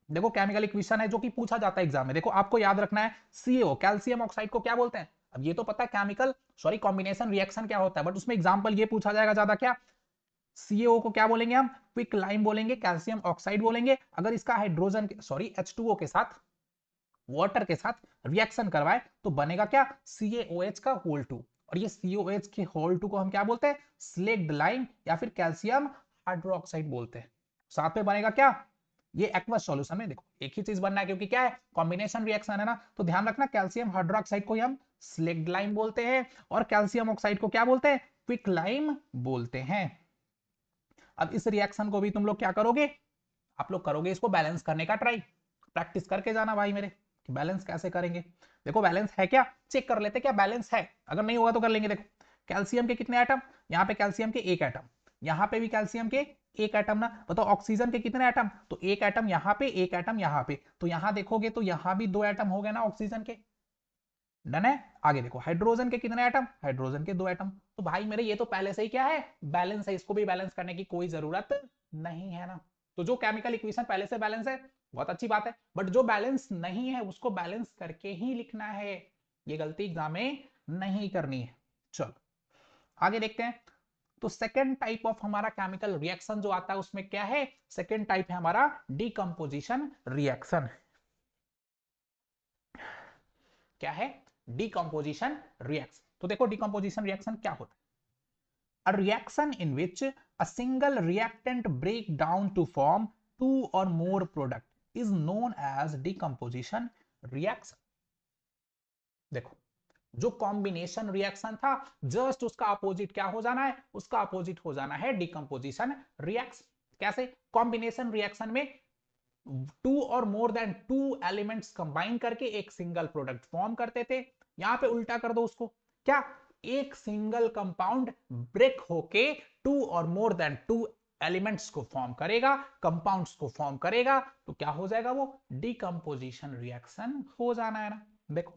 देखो केमिकल इक्वेशन है जो कि पूछा जाता है एग्जाम में। देखो आपको याद रखना है, सीओ कैल्शियम ऑक्साइड को क्या बोलते हैं। अब ये तो पता है केमिकल सॉरी कॉम्बिनेशन रिएक्शन क्या होता है, बट उसमें एग्जांपल ये पूछा जाएगा ज्यादा, क्या सीएओ को क्या बोलेंगे हम, क्विक लाइम बोलेंगे, कैल्शियम ऑक्साइड बोलेंगे। अगर इसका हाइड्रोजन सॉरी H2O के साथ, वाटर के साथ रिएक्शन करवाए तो बनेगा क्या, CaOH का होल 2। और ये COH के होल 2 को हम क्या बोलते हैं, स्लेक्ड लाइम या फिर कैल्शियम हाइड्रोक्साइड बोलते हैं। साथ में बनेगा क्या, ये एक्वस सॉल्यूशन में देखो एक ही चीज बनना है क्योंकि क्या है, कॉम्बिनेशन रिएक्शन है ना। तो ध्यान रखना कैल्शियम हाइड्रोक्साइड को हम स्लेक्ड लाइम बोलते हैं और कैल्शियम ऑक्साइड को क्या बोलते हैं, क्विक लाइम बोलते हैं। अब इस रिएक्शन को भी तुम लोग क्या करोगे, आप लोग करोगे इसको बैलेंस करने का ट्राई, प्रैक्टिस करके जाना भाई मेरे कि बैलेंस कैसे करेंगे। देखो बैलेंस है क्या, चेक कर लेते क्या बैलेंस है, अगर नहीं होगा तो कर लेंगे। देखो कैल्शियम के कितने एटम, यहाँ पे कैल्शियम के एक एटम, यहाँ पे भी कैल्शियम के एक एटम ना। बताओ ऑक्सीजन के कितने एटम, तो एक एटम यहाँ पे, एक एटम यहाँ पे। तो यहाँ देखोगे तो यहाँ भी दो एटम हो गए ना ऑक्सीजन के। डन है। आगे देखो हाइड्रोजन के कितने एटम, हाइड्रोजन के दो एटम। तो भाई मेरे ये तो पहले से ही क्या है, बैलेंस है, इसको भी बैलेंस करने की कोई जरूरत नहीं है ना। तो जो केमिकल इक्वेशन पहले से बैलेंस है बहुत अच्छी बात है, बट जो बैलेंस नहीं है उसको बैलेंस करके ही लिखना है, ये गलती एग्जाम में नहीं करनी है। चलो आगे देखते हैं। तो सेकेंड टाइप ऑफ हमारा केमिकल रिएक्शन जो आता है उसमें क्या है, सेकेंड टाइप है हमारा डिकम्पोजिशन रिएक्शन। क्या है, डिकम्पोजिशन रिएक्शन। तो देखो डिकम्पोजिशन रिएक्शन क्या होता है, a reaction in which a single reactant break down to form two or more product is known as decomposition reaction। देखो जो कॉम्बिनेशन रिएक्शन था जस्ट उसका अपोजिट क्या हो जाना है, उसका अपोजिट हो जाना है डिकम्पोजिशन रिएक्शन। कैसे, कॉम्बिनेशन रिएक्शन में टू और more than two elements combine करके एक सिंगल प्रोडक्ट फॉर्म करते थे। यहां पे उल्टा कर दो उसको, क्या, एक सिंगल कंपाउंड ब्रेक होके टू और मोर देन टू एलिमेंट्स को फॉर्म करेगा, कंपाउंड्स को फॉर्म करेगा, तो क्या हो जाएगा, वो डिकम्पोजिशन रिएक्शन हो जाना है ना। देखो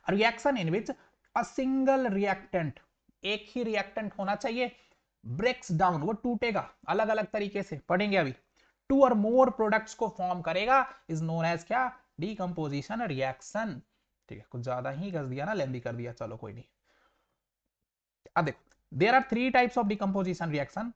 reaction in which a single reactant, एक ही रिएक्टेंट होना चाहिए, ब्रेक्स डाउन, वो टूटेगा, अलग अलग तरीके से पढ़ेंगे अभी, टू और मोर प्रोडक्ट्स को फॉर्म करेगा, इज नोन एज क्या, डिकम्पोजिशन रिएक्शन। ठीक है, कुछ ज्यादा ही घस दिया ना, लेंदी कर दिया, चलो कोई नहीं। अब देखो there are three types of decomposition reaction.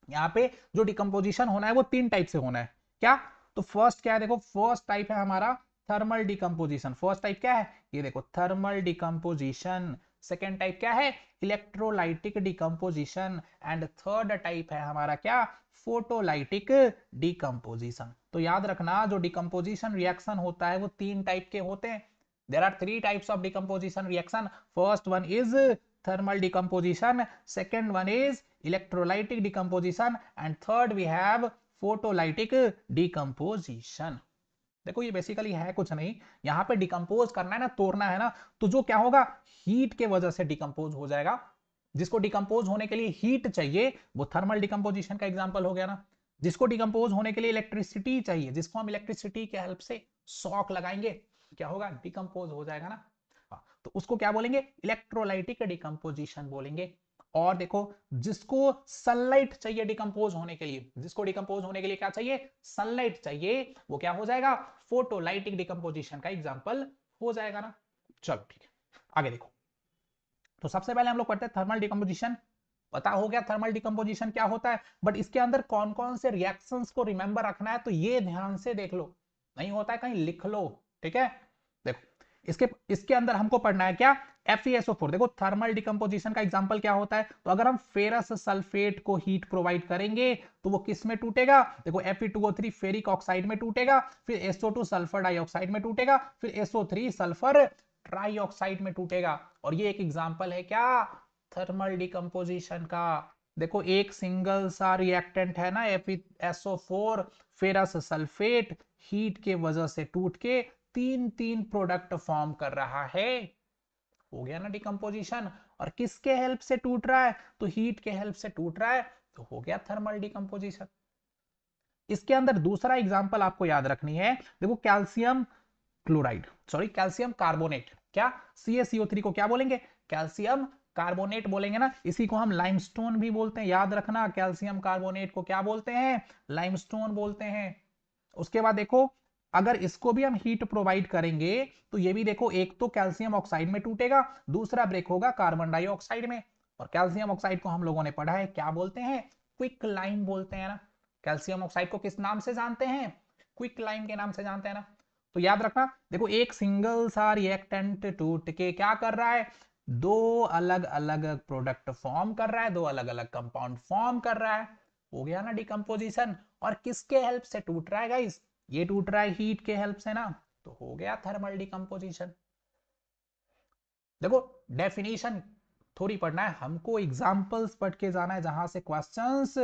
यहाँ पे जो डिकम्पोजिशन होना है वो तीन टाइप से होना है। क्या, तो फर्स्ट क्या है, देखो फर्स्ट टाइप है हमारा थर्मल डिकम्पोजिशन। फर्स्ट टाइप क्या है, ये देखो थर्मल डिकम्पोजिशन। सेकेंड टाइप क्या है, electrolytic decomposition. And third type है हमारा क्या, फोटोलाइटिक डिकम्पोजिशन। तो याद रखना जो डिकम्पोजिशन रिएक्शन होता है वो तीन टाइप के होते हैं। There are three types of decomposition reaction. First one is thermal decomposition, second one is electrolytic decomposition, and third we have photolytic decomposition। देखो ये बेसिकली है कुछ नहीं, यहाँ पे डिकम्पोज करना है ना, तोड़ना है ना, तो जो क्या होगा, हीट के वजह से डिकम्पोज हो जाएगा। जिसको डिकम्पोज होने के लिए हीट चाहिए वो थर्मल डिकम्पोजिशन का एग्जांपल हो गया ना। जिसको डिकम्पोज होने के लिए इलेक्ट्रिसिटी चाहिए, जिसको हम इलेक्ट्रिसिटी के हेल्प से शॉक लगाएंगे, क्या होगा, डिकम्पोज हो जाएगा ना। हाँ, तो उसको क्या बोलेंगे, इलेक्ट्रोलाइटिक डिकम्पोजिशन बोलेंगे। और देखो, जिसको सनलाइट चाहिए डिकम्पोज होने के लिए, जिसको डिकम्पोज होने के लिए क्या चाहिए, सनलाइट चाहिए, वो क्या हो जाएगा, फोटोलाइटिक डिकम्पोजिशन का एग्जांपल हो जाएगा ना। चलो ठीक है, आगे देखो। तो सबसे पहले हम लोग पढ़ते हैं थर्मल डिकम्पोजिशन। पता हो गया थर्मल डिकम्पोजिशन क्या होता है, बट इसके अंदर कौन कौन से रिएक्शंस को रिमेंबर रखना है, तो ये ध्यान से देख लो, नहीं होता है कहीं लिख लो, ठीक है। देखो, इसके इसके अंदर हमको पढ़ना है क्या, FeSO4। देखो थर्मल डिकम्पोजिशन का एग्जांपल क्या होता है, तो अगर हम फेरस सल्फेट को हीट प्रोवाइड करेंगे तो वो किस में टूटेगा, देखो Fe2O3 फेरिक ऑक्साइड में टूटेगा, फिर SO2 सल्फर डाइऑक्साइड में टूटेगा, फिर SO3 सल्फर ट्राइऑक्साइड में टूटेगा। और ये एक एग्जांपल है क्या, थर्मल डिकम्पोजिशन का। देखो एक सिंगल सा रिएक्टेंट है ना FeSO4, फेरस सल्फेट, हीट के वजह से टूट के तीन तीन प्रोडक्ट फॉर्म कर रहा है, हो गया ना डिकम्पोजिशन। और किसके हेल्प से टूट रहा है, तो हीट के हेल्प से टूट रहा है, तो हो गया थर्मल डिकम्पोजिशन। इसके अंदर दूसरा एग्जांपल आपको याद रखनी है, देखो calcium chloride, sorry calcium carbonate, क्या CaCO3 को क्या बोलेंगे, कैल्शियम कार्बोनेट बोलेंगे ना, इसी को हम लाइमस्टोन भी बोलते हैं, याद रखना, कैल्शियम कार्बोनेट को क्या बोलते हैं, लाइमस्टोन बोलते हैं। उसके बाद देखो, अगर इसको भी हम हीट प्रोवाइड करेंगे तो ये भी देखो, एक तो कैल्शियम ऑक्साइड में टूटेगा, दूसरा ब्रेक होगा कार्बन डाइऑक्साइड में। और कैल्शियम ऑक्साइड को हम लोगों ने पढ़ा है क्या बोलते हैं, क्विक लाइम बोलते हैं ना। कैल्शियम ऑक्साइड को किस नाम से जानते हैं, क्विक लाइम के नाम से जानते हैं ना। तो याद रखना, देखो एक सिंगल सा रिएक्टेंट टूट के क्या कर रहा है, दो अलग अलग प्रोडक्ट फॉर्म कर रहा है, दो अलग अलग कंपाउंड फॉर्म कर रहा है, हो गया ना डिकम्पोजिशन। और किसके हेल्प से टूट रहा है गाइस, ये टूट रहा है हीट के हेल्प से ना, तो हो गया थर्मल डिकम्पोजिशन। देखो डेफिनेशन थोड़ी पढ़ना है हमको, एग्जांपल्स पढ़ के जाना है जहां से क्वेश्चंस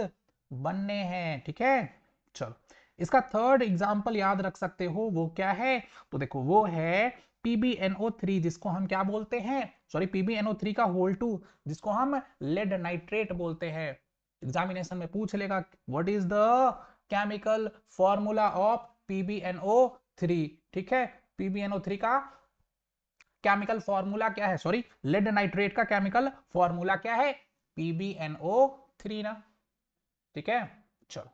बनने हैं, ठीक है। चलो, इसका थर्ड एग्जांपल याद रख सकते हो, वो क्या है, तो देखो वो है PbNO3, जिसको हम क्या बोलते हैं, सॉरी PbNO3 का होल 2, जिसको हम लेड नाइट्रेट बोलते हैं। एग्जामिनेशन में पूछ लेगा what is the chemical formula of PbNO3, ठीक है। PbNO3 का केमिकल फॉर्मूला क्या है, सॉरी लेड नाइट्रेट का केमिकल फॉर्मूला क्या है, PbNO3 ना, ठीक है। चलो,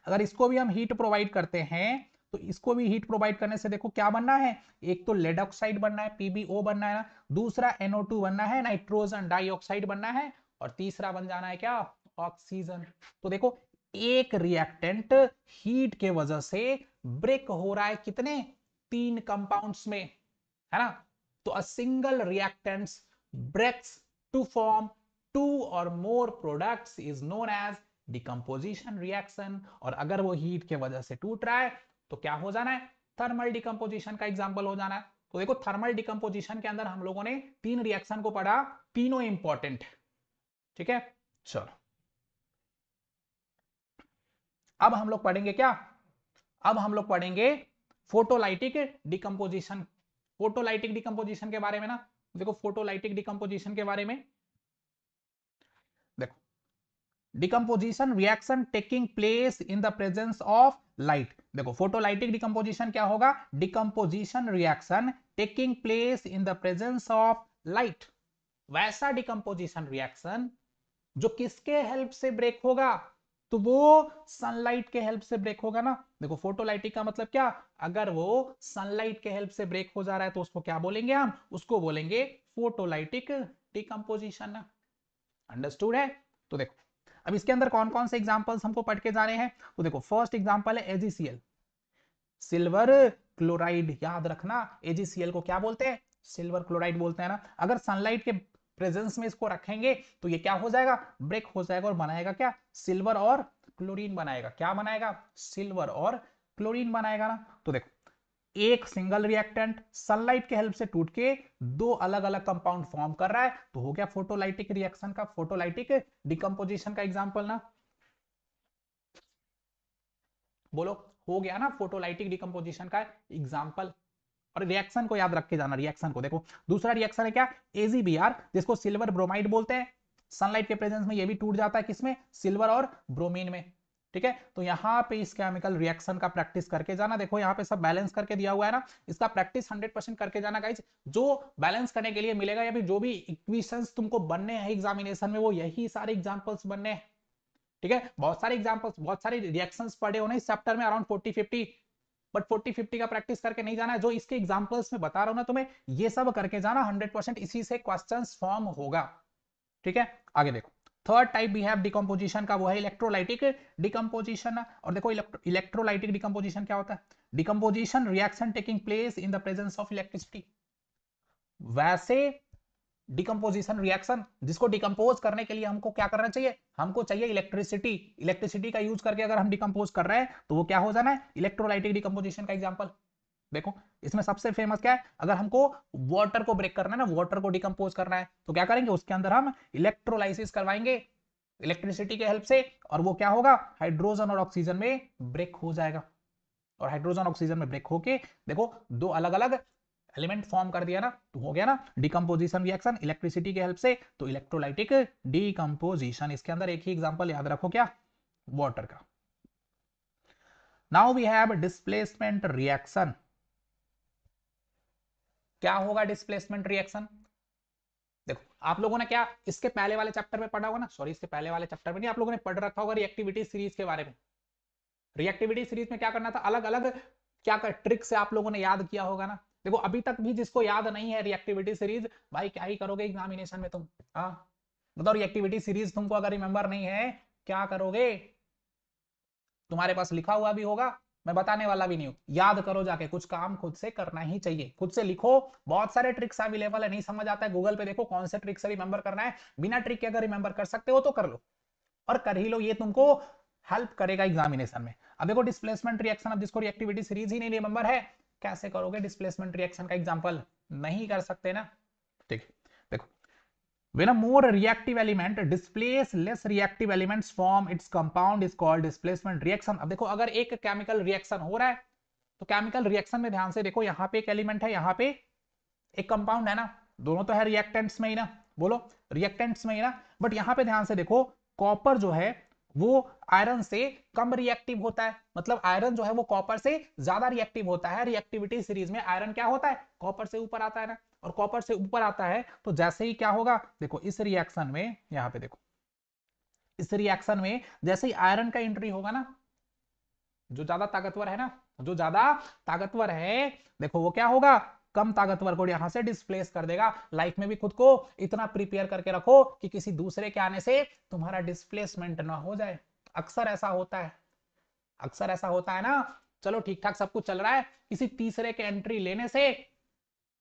अगर इसको भी हम हीट प्रोवाइड करते हैं, तो इसको भी हीट प्रोवाइड करने से देखो क्या बनना है, एक तो लेड ऑक्साइड बनना है, PbO बनना है ना, दूसरा NO2 बनना है, नाइट्रोजन डाइऑक्साइड बनना है, और तीसरा बन जाना है क्या, ऑक्सीजन। तो देखो एक रिएक्टेंट हीट के वजह से ब्रेक हो रहा है कितने, तीन कंपाउंड्स में, है ना। तो a single reactants breaks to form two और more products is known as decomposition reaction. और अगर वो हीट के वजह से टूट रहा है तो क्या हो जाना है, थर्मल डिकम्पोजिशन का एग्जांपल हो जाना है। तो देखो थर्मल डिकम्पोजिशन के अंदर हम लोगों ने तीन रिएक्शन को पढ़ा, तीनों इंपॉर्टेंट, ठीक है। चलो, अब हम लोग पढ़ेंगे क्या, अब हम लोग पढ़ेंगे फोटोलाइटिक डिकम्पोजिशन। फोटोलाइटिक डिकम्पोजिशन के बारे में ना, देखो फोटोलाइटिक डिकम्पोजिशन के बारे में देखो, decomposition reaction taking place in the presence of light. देखो फोटोलाइटिक डिकम्पोजिशन क्या होगा, decomposition reaction taking place in the presence of light. वैसा डिकम्पोजिशन रिएक्शन जो किसके हेल्प से ब्रेक होगा, तो वो सनलाइट के हेल्प से ब्रेक होगा ना। देखो फोटोलाइटिक का मतलब क्या, अगर वो सनलाइट के हेल्प से ब्रेक हो जा रहा है तो उसको क्या बोलेंगे हम, उसको बोलेंगे फोटोलाइटिक डिकम्पोजिशन ना। अंडरस्टूड है। तो देखो अब इसके अंदर कौन कौन से एग्जांपल्स हमको पढ़ के जाने हैं, तो देखो फर्स्ट एग्जांपल है AgCl, सिल्वर क्लोराइड, याद रखना AgCl को क्या बोलते हैं, सिल्वर क्लोराइड बोलते हैं ना। अगर सनलाइट के प्रेजेंस में इसको रखेंगे तो ये क्या हो जाएगा, ब्रेक हो जाएगा और बनाएगा क्या, सिल्वर और क्लोरीन बनाएगा, क्या बनाएगा, सिल्वर और क्लोरीन बनाएगा ना। तो देखो एक सिंगल रिएक्टेंट सनलाइट के हेल्प से टूट के दो अलग अलग कंपाउंड फॉर्म कर रहा है, तो हो गया फोटोलाइटिक रिएक्शन का, फोटोलाइटिक डिकम्पोजिशन का एग्जांपल ना, बोलो, हो गया ना फोटोलाइटिक डिकम्पोजिशन का एग्जांपल। और रिएक्शन को याद रख के जाना, रिएक्शन को देखो, दूसरा रिएक्शन है क्या, AgBr, जिसको सिल्वर ब्रोमाइड बोलते हैं। सनलाइट के प्रेजेंस में ये भी टूट जाता है, किसमें, सिल्वर और ब्रोमीन में। ठीक है, तो यहाँ पे इस केमिकल रिएक्शन का प्रैक्टिस करके जाना। देखो यहाँ पे सब बैलेंस करके दिया हुआ है ना, इसका प्रैक्टिस 100% करके जाना गाइस। जो बैलेंस करने के लिए मिलेगा या फिर जो भी इक्वेशंस तुमको बनने हैं एग्जामिनेशन में, वो यही सारे एग्जांपल्स बनने हैं। ठीक है, बहुत सारे एग्जांपल्स, बहुत सारे रिएक्शंस पढ़े हो ना इस चैप्टर में, अराउंड 40-50, बट 40-50 का प्रैक्टिस करके नहीं जाना है। जो इसके एग्जांपल्स में बता रहा हूं ना तुम्हें, ये सब करके जाना, 100% इसी से क्वेश्चंस फॉर्म होगा। ठीक है, आगे देखो। थर्ड टाइप भी है डिकम्पोजिशन का, वो है इलेक्ट्रोलाइटिक डिकम्पोजिशन। और देखो इलेक्ट्रोलाइटिक डिकम्पोजिशन क्या होता है? Decomposition reaction taking place in the presence of electricity. वैसे डिकम्पोजिशन रिएक्शन जिसको डिकम्पोज करने के लिए हमको क्या करना चाहिए? हमको चाहिए इलेक्ट्रिसिटी। इलेक्ट्रिसिटी का यूज करके अगर हम डिकम्पोज कर रहे हैं तो वो क्या हो जाना है? इलेक्ट्रोलाइटिक डिकम्पोजिशन का एग्जांपल। देखो इसमें सबसे फेमस क्या है? अगर हमको वाटर को ब्रेक करना है ना, वाटर को डिकम्पोज करना है, तो क्या करेंगे? उसके अंदर हम इलेक्ट्रोलाइसिस करवाएंगे इलेक्ट्रिसिटी के हेल्प से, और वो क्या होगा? हाइड्रोजन और ऑक्सीजन में ब्रेक हो जाएगा। और हाइड्रोजन ऑक्सीजन में ब्रेक होके देखो दो अलग अलग एलिमेंट फॉर्म कर दिया ना, तो हो गया ना डिकम्पोजिशन रिएक्शन इलेक्ट्रिसिटी के हेल्प से, तो इलेक्ट्रोलाइटिक डिकम्पोजिशन। इसके अंदर एक ही एग्जांपल याद रखो, क्या? वाटर का। Now we have displacement reaction. क्या होगा डिस्प्लेसमेंट रिएक्शन? देखो आप लोगों ने क्या इसके पहले वाले चैप्टर में पढ़ा होगा ना, सॉरी इसके पहले वाले चैप्टर में नहीं, आप लोगों ने पढ़ रखा होगा रिएक्टिविटी सीरीज के बारे में। रिएक्टिविटी सीरीज में क्या करना था? अलग अलग क्या कर ट्रिक से आप लोगों ने याद किया होगा ना। देखो अभी तक भी जिसको याद नहीं है रिएक्टिविटी सीरीज, भाई क्या ही करोगे एग्जामिनेशन में तुम? हाँ बताओ, रिएक्टिविटी सीरीज तुमको अगर रिमेंबर नहीं है क्या करोगे? तुम्हारे पास लिखा हुआ भी होगा, मैं बताने वाला भी नहीं हूं, याद करो जाके, कुछ काम खुद से करना ही चाहिए, खुद से लिखो। बहुत सारे ट्रिक्स अवेलेबल है, नहीं समझ आता है गूगल पे देखो कौन से ट्रिक से रिमेंबर करना है। बिना ट्रिक के अगर रिमेंबर कर सकते हो तो कर लो, और कर ही लो, ये तुमको हेल्प करेगा एग्जामिनेशन में। अब देखो डिस्प्लेसमेंट रिएक्शन, अब जिसको रिएक्टिविटी सीरीज ही नहीं रिमेंबर है, कैसे करोगे डिस्प्लेसमेंट रिएक्शन का एग्जांपल? नहीं कर सकते ना। ठीक, देखो when a more reactive element displace less reactive elements from its compound is called displacement reaction। अब देखो अगर एक केमिकल रिएक्शन हो रहा है, तो केमिकल रिएक्शन में ध्यान से देखो, यहाँ पे एक एलिमेंट है, यहाँ पे एक कंपाउंड है ना, दोनों तो है रिएक्टेंट्स में ही ना, बोलो रिएक्टेंट्स में ही ना। बट यहाँ पे ध्यान से देखो, कॉपर जो है वो आयरन से कम रिएक्टिव होता है, मतलब आयरन जो है वो कॉपर से ज्यादा रिएक्टिव होता है। रिएक्टिविटी सीरीज में आयरन क्या होता है? कॉपर से ऊपर आता है ना, और कॉपर से ऊपर आता है तो जैसे ही क्या होगा, देखो इस रिएक्शन में, यहाँ पे देखो इस रिएक्शन में जैसे ही आयरन का एंट्री होगा ना, जो ज्यादा ताकतवर है ना, जो ज्यादा ताकतवर है, देखो वो क्या होगा? कम ताकतवर को यहां से डिस्प्लेस कर देगा। लाइफ में भी खुद को इतना प्रिपेयर करके रखो कि किसी दूसरे के आने से तुम्हारा डिस्प्लेसमेंट ना हो जाए। अक्सर ऐसा होता है, अक्सर ऐसा होता है ना। चलो ठीक ठाक सब कुछ चल रहा है, किसी तीसरे के एंट्री लेने से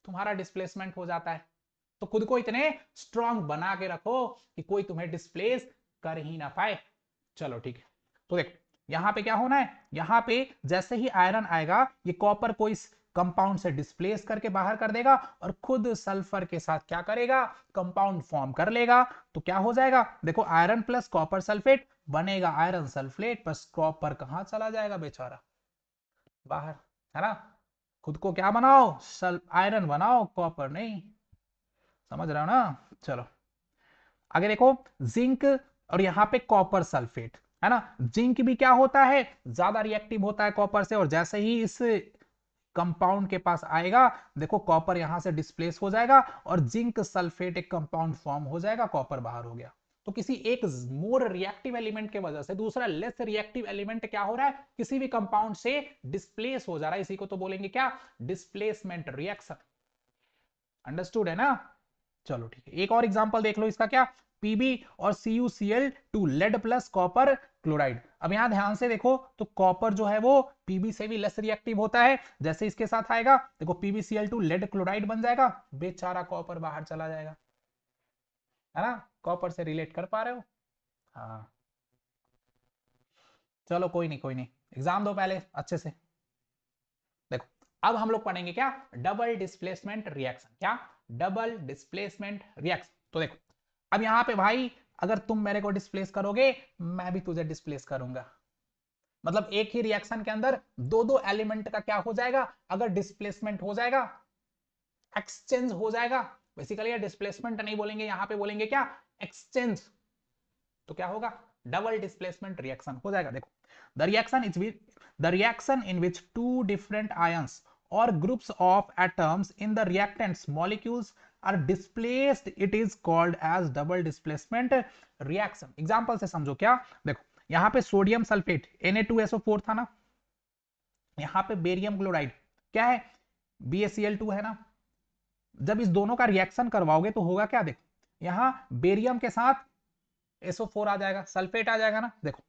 तुम्हारा डिस्प्लेसमेंट हो जाता है। तो खुद को इतने स्ट्रांग बना के रखो कि कोई तुम्हें डिस्प्लेस कर ही ना पाए। चलो ठीक है, तो देखो यहां पे क्या होना है? यहां पे जैसे ही आयरन आएगा, ये कॉपर को इस कंपाउंड से डिस्प्लेस करके बाहर कर देगा, और खुद सल्फर के साथ क्या करेगा? कंपाउंड फॉर्म कर लेगा। तो क्या हो जाएगा? देखो आयरन प्लस कॉपर सल्फेट बनेगा आयरन सल्फेट, बस कॉपर कहां चला जाएगा बेचारा? बाहर, है ना। खुद को क्या बनाओ? आयरन बनाओ, कॉपर नहीं। समझ रहे हो ना? चलो आगे देखो, जिंक और यहाँ पे कॉपर सल्फेट, है ना। जिंक भी क्या होता है? ज्यादा रिएक्टिव होता है कॉपर से, और जैसे ही इस कंपाउंड के पास आएगा, देखो कॉपर यहां से डिस्प्लेस हो जाएगा, और जिंक सल्फेट एक कंपाउंड फॉर्म हो जाएगा, कॉपर बाहर हो गया। तो किसी एक मोर रिएक्टिव एलिमेंट के वजह से दूसरा लेस रिएक्टिव एलिमेंट क्या हो रहा है? किसी भी कंपाउंड से डिस्प्लेस हो जा रहा है। इसी को तो बोलेंगे क्या? Displacement reaction. अंडरस्टूड है ना? चलो ठीक है, एक और एग्जांपल देख लो इसका, क्या? पीबी और CuCl2 lead plus copper chloride. अब यहां ध्यान से देखो, तो कॉपर जो है वो पीबी से भी लेस रिएक्टिव होता है। जैसे इसके साथ आएगा, देखो PbCl2 लेड क्लोराइड बन जाएगा, बेचारा कॉपर बाहर चला जाएगा, है ना। कॉपर से रिलेट कर पा रहे हो? हाँ चलो कोई नहीं, कोई नहीं, एग्जाम दो पहले अच्छे से। देखो अब हम लोग पढ़ेंगे क्या? Double displacement reaction. क्या? Double displacement reaction. तो देखो अब यहां पे भाई, अगर तुम मेरे को डिस्प्लेस करोगे, मैं भी तुझे डिस्प्लेस करूंगा। मतलब एक ही रिएक्शन के अंदर दो दो एलिमेंट का क्या हो जाएगा? अगर डिस्प्लेसमेंट हो जाएगा, एक्सचेंज हो जाएगा। बेसिकली डिस्प्लेसमेंट नहीं बोलेंगे, यहां पे बोलेंगे क्या? एक्सचेंज। तो क्या होगा? डबल डिस्प्लेसमेंट रिएक्शन हो जाएगा। देखो the reaction in which two different ions or groups of atoms in the reactants molecules are displaced, it is called as double displacement reaction। Example से समझो क्या, देखो यहां पे सोडियम सल्फेट Na2SO4 था ना, यहां पे बेरियम क्लोराइड क्या है, BaCl2 है ना। जब इस दोनों का रिएक्शन करवाओगे तो होगा क्या, देखो यहां बेरियम के साथ SO4 आ जाएगा, सल्फेट आ जाएगा ना। देखो